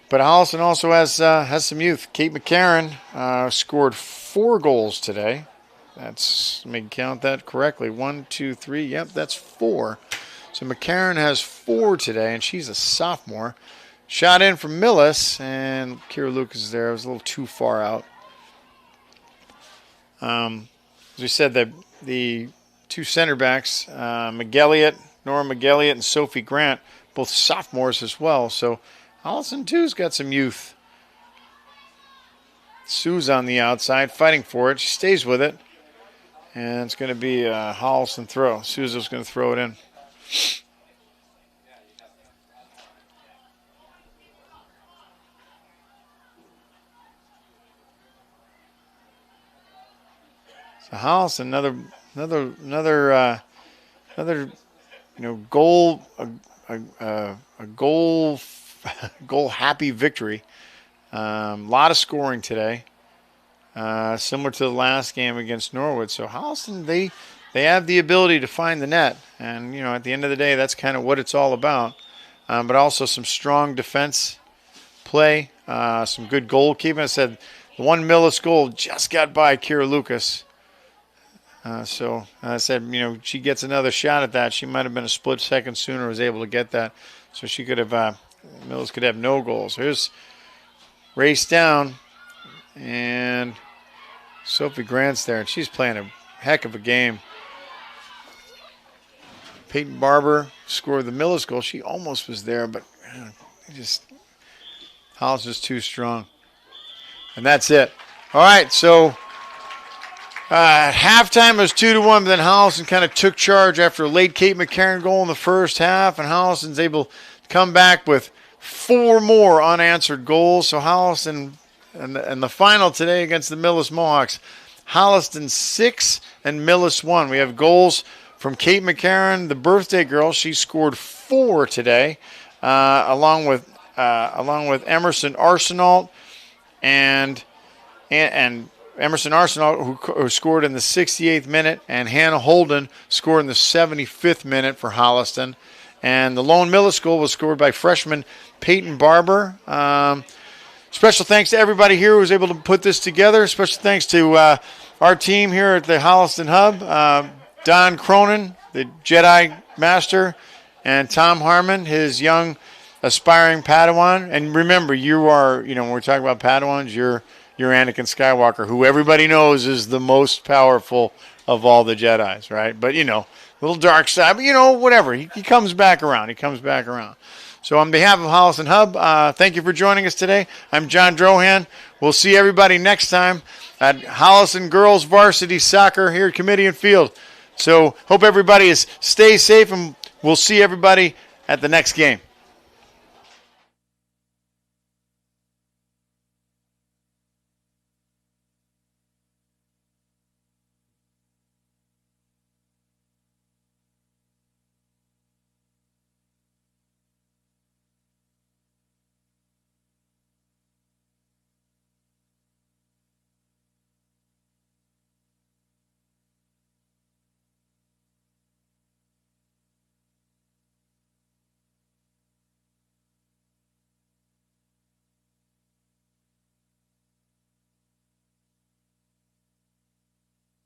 But Holliston also has some youth. Kate McCarron scored 4 goals today. Let me count that correctly. 1, 2, 3. Yep, that's 4. So McCarron has 4 today, and she's a sophomore. Shot in from Millis, and Kira Lucas is there. It was a little too far out. As we said, the two center backs, Nora McElliott, and Sophie Grant, both sophomores as well. So Holliston, too's got some youth. Sue's on the outside, fighting for it. She stays with it. And it's going to be a Holliston throw. Souza's going to throw it in. So Holliston, another goal, a goal happy victory. A lot of scoring today, similar to the last game against Norwood. So Holliston, they have the ability to find the net, and at the end of the day, that's kind of what it's all about. But also some strong defense play, some good goalkeeping. I said the one Millis goal just got by Kira Lucas. So I said, she gets another shot at that. She might have been a split second sooner, was able to get that. So she could have, Millis could have no goals. Here's race down, and Sophie Grant's there, and she's playing a heck of a game. Peyton Barber scored the Millis goal. She almost was there, but Hollis is too strong. And that's it. All right, so halftime it was 2-1, but then Holliston kind of took charge after a late Kate McCarron goal in the first half, and Holliston's able to come back with 4 more unanswered goals. So Holliston, and the final today against the Millis Mohawks, Holliston 6 and Millis 1. We have goals from Kate McCarron, the birthday girl. She scored 4 today, along with Emerson Arsenault and Emerson Arsenault, who scored in the 68th minute, and Hannah Holden scored in the 75th minute for Holliston. And the lone Millis goal was scored by freshman Peyton Barber. Special thanks to everybody here who was able to put this together. Special thanks to our team here at the Holliston Hub, Don Cronin, the Jedi Master, and Tom Harmon, his young aspiring Padawan. And remember, you are, when we're talking about Padawans, you're Anakin Skywalker, who everybody knows is the most powerful of all the Jedis, right? But, little dark side, but, whatever. He comes back around. He comes back around. So on behalf of Holliston Hub, thank you for joining us today. I'm John Drohan. We'll see everybody next time at Holliston Girls Varsity Soccer here at Kamitian Field. So hope everybody stay safe, and we'll see everybody at the next game.